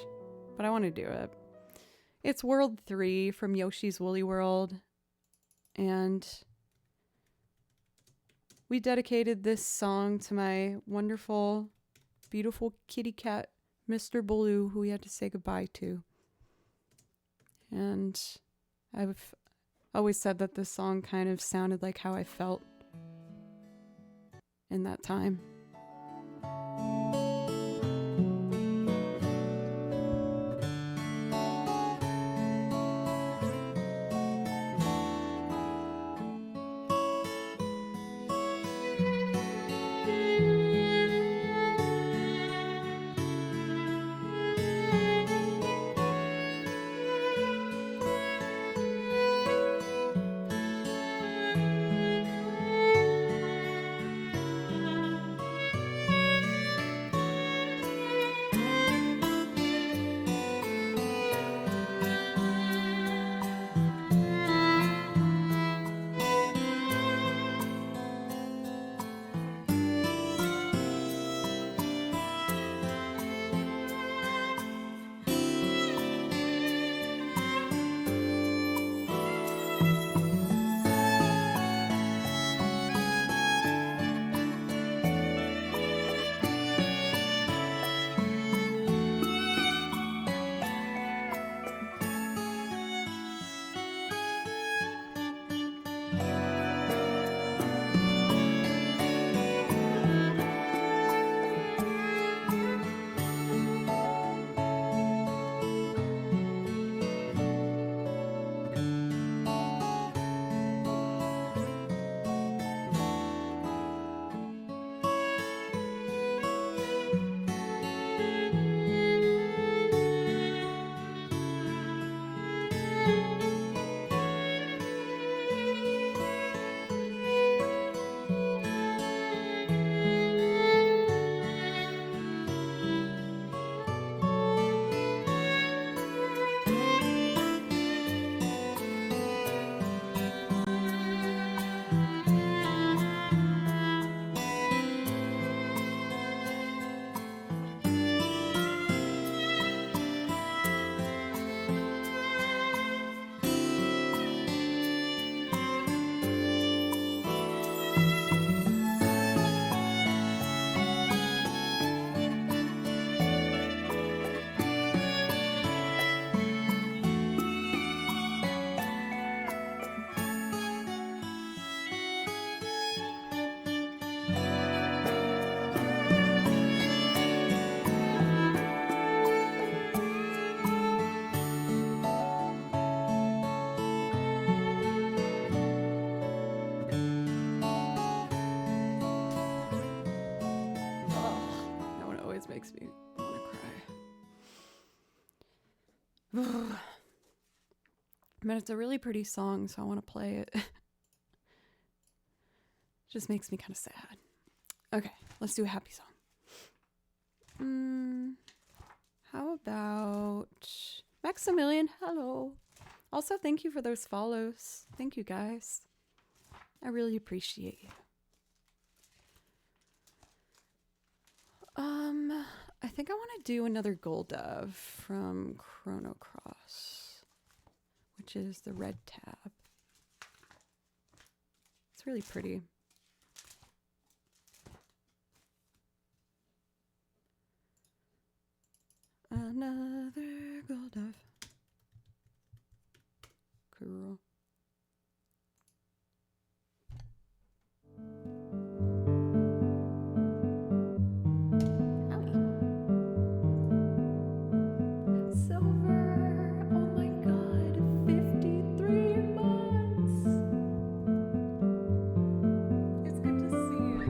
but I want to do it. It's World 3 from Yoshi's Woolly World, and we dedicated this song to my wonderful, beautiful kitty cat, Mr. Baloo, who we had to say goodbye to. And I've always said that this song kind of sounded like how I felt in that time. That one always makes me want to cry. I mean, it's a really pretty song, so I want to play it. Just makes me kind of sad. Okay, let's do a happy song. How about Maximilian? Hello. Also, thank you for those follows. Thank you, guys. I really appreciate you. I think I want to do another Gold Dove from Chrono Cross, which is the red tab. It's really pretty. Another Gold Dove. Cool. Silver, oh my god, 53 months. It's good to see you.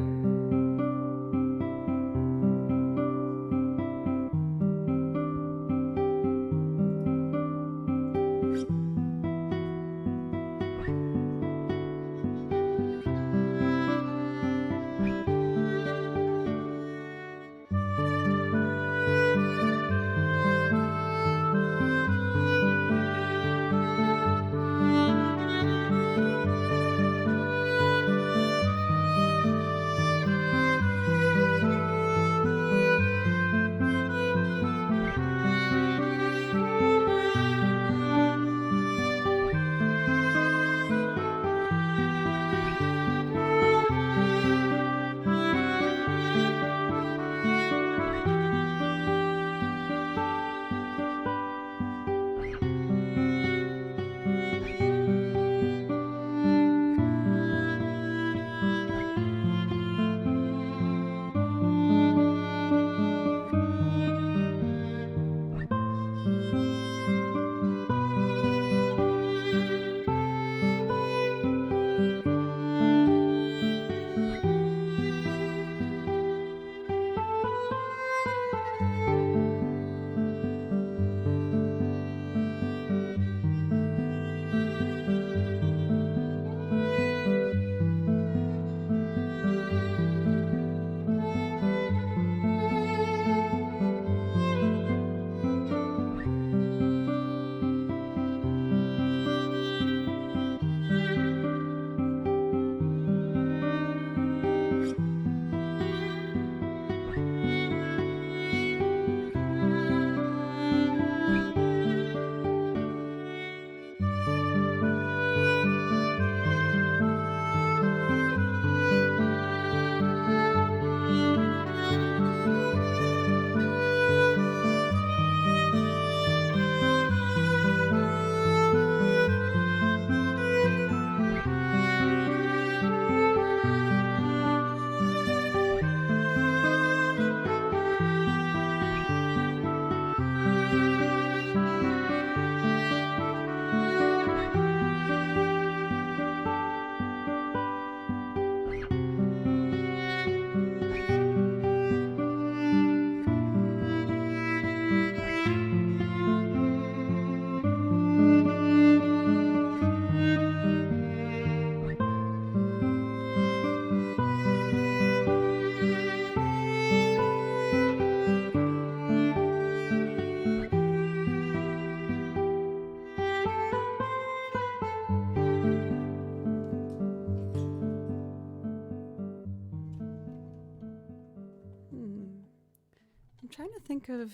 of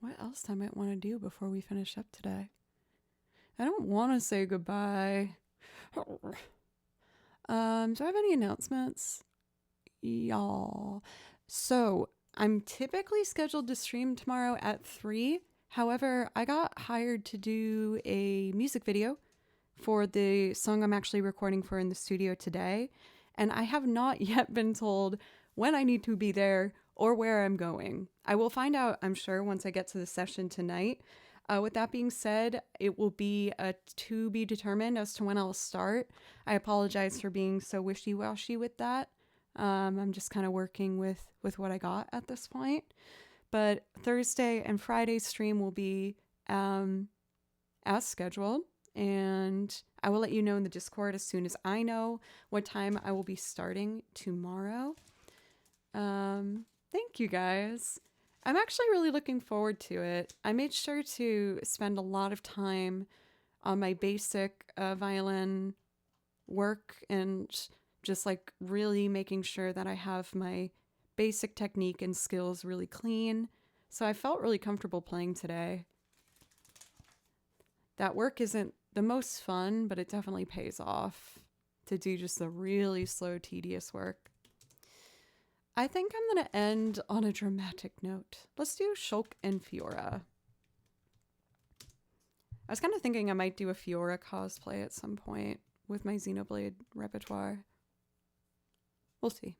what else I might want to do before we finish up today. I don't want to say goodbye. Do I have any announcements? Y'all. So, I'm typically scheduled to stream tomorrow at 3. However, I got hired to do a music video for the song I'm actually recording for in the studio today, and I have not yet been told when I need to be there or where I'm going. I will find out, I'm sure, once I get to the session tonight. With that being said, it will be to be determined as to when I'll start. I apologize for being so wishy-washy with that. I'm just kind of working with what I got at this point. But Thursday and Friday stream will be as scheduled. And I will let you know in the Discord as soon as I know what time I will be starting tomorrow. Thank you guys. I'm actually really looking forward to it. I made sure to spend a lot of time on my basic violin work and just like really making sure that I have my basic technique and skills really clean. So I felt really comfortable playing today. That work isn't the most fun, but it definitely pays off to do just the really slow, tedious work. I think I'm going to end on a dramatic note. Let's do Shulk and Fiora. I was kind of thinking I might do a Fiora cosplay at some point with my Xenoblade repertoire. We'll see.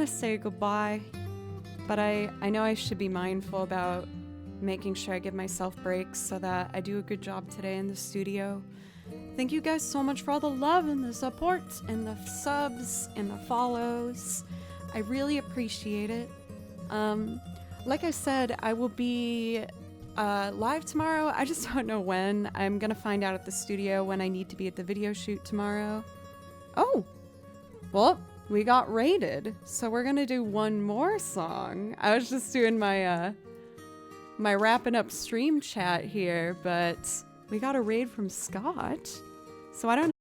to say goodbye, but I know I should be mindful about making sure I give myself breaks so that I do a good job today in the studio. Thank you guys so much for all the love and the support and the subs and the follows. I really appreciate it. Like I said, I will be live tomorrow. I just don't know when. I'm gonna find out at the studio when I need to be at the video shoot tomorrow. Oh, well, we got raided, so we're gonna do one more song. I was just doing my my wrapping up stream chat here, but we got a raid from Scott, so I don't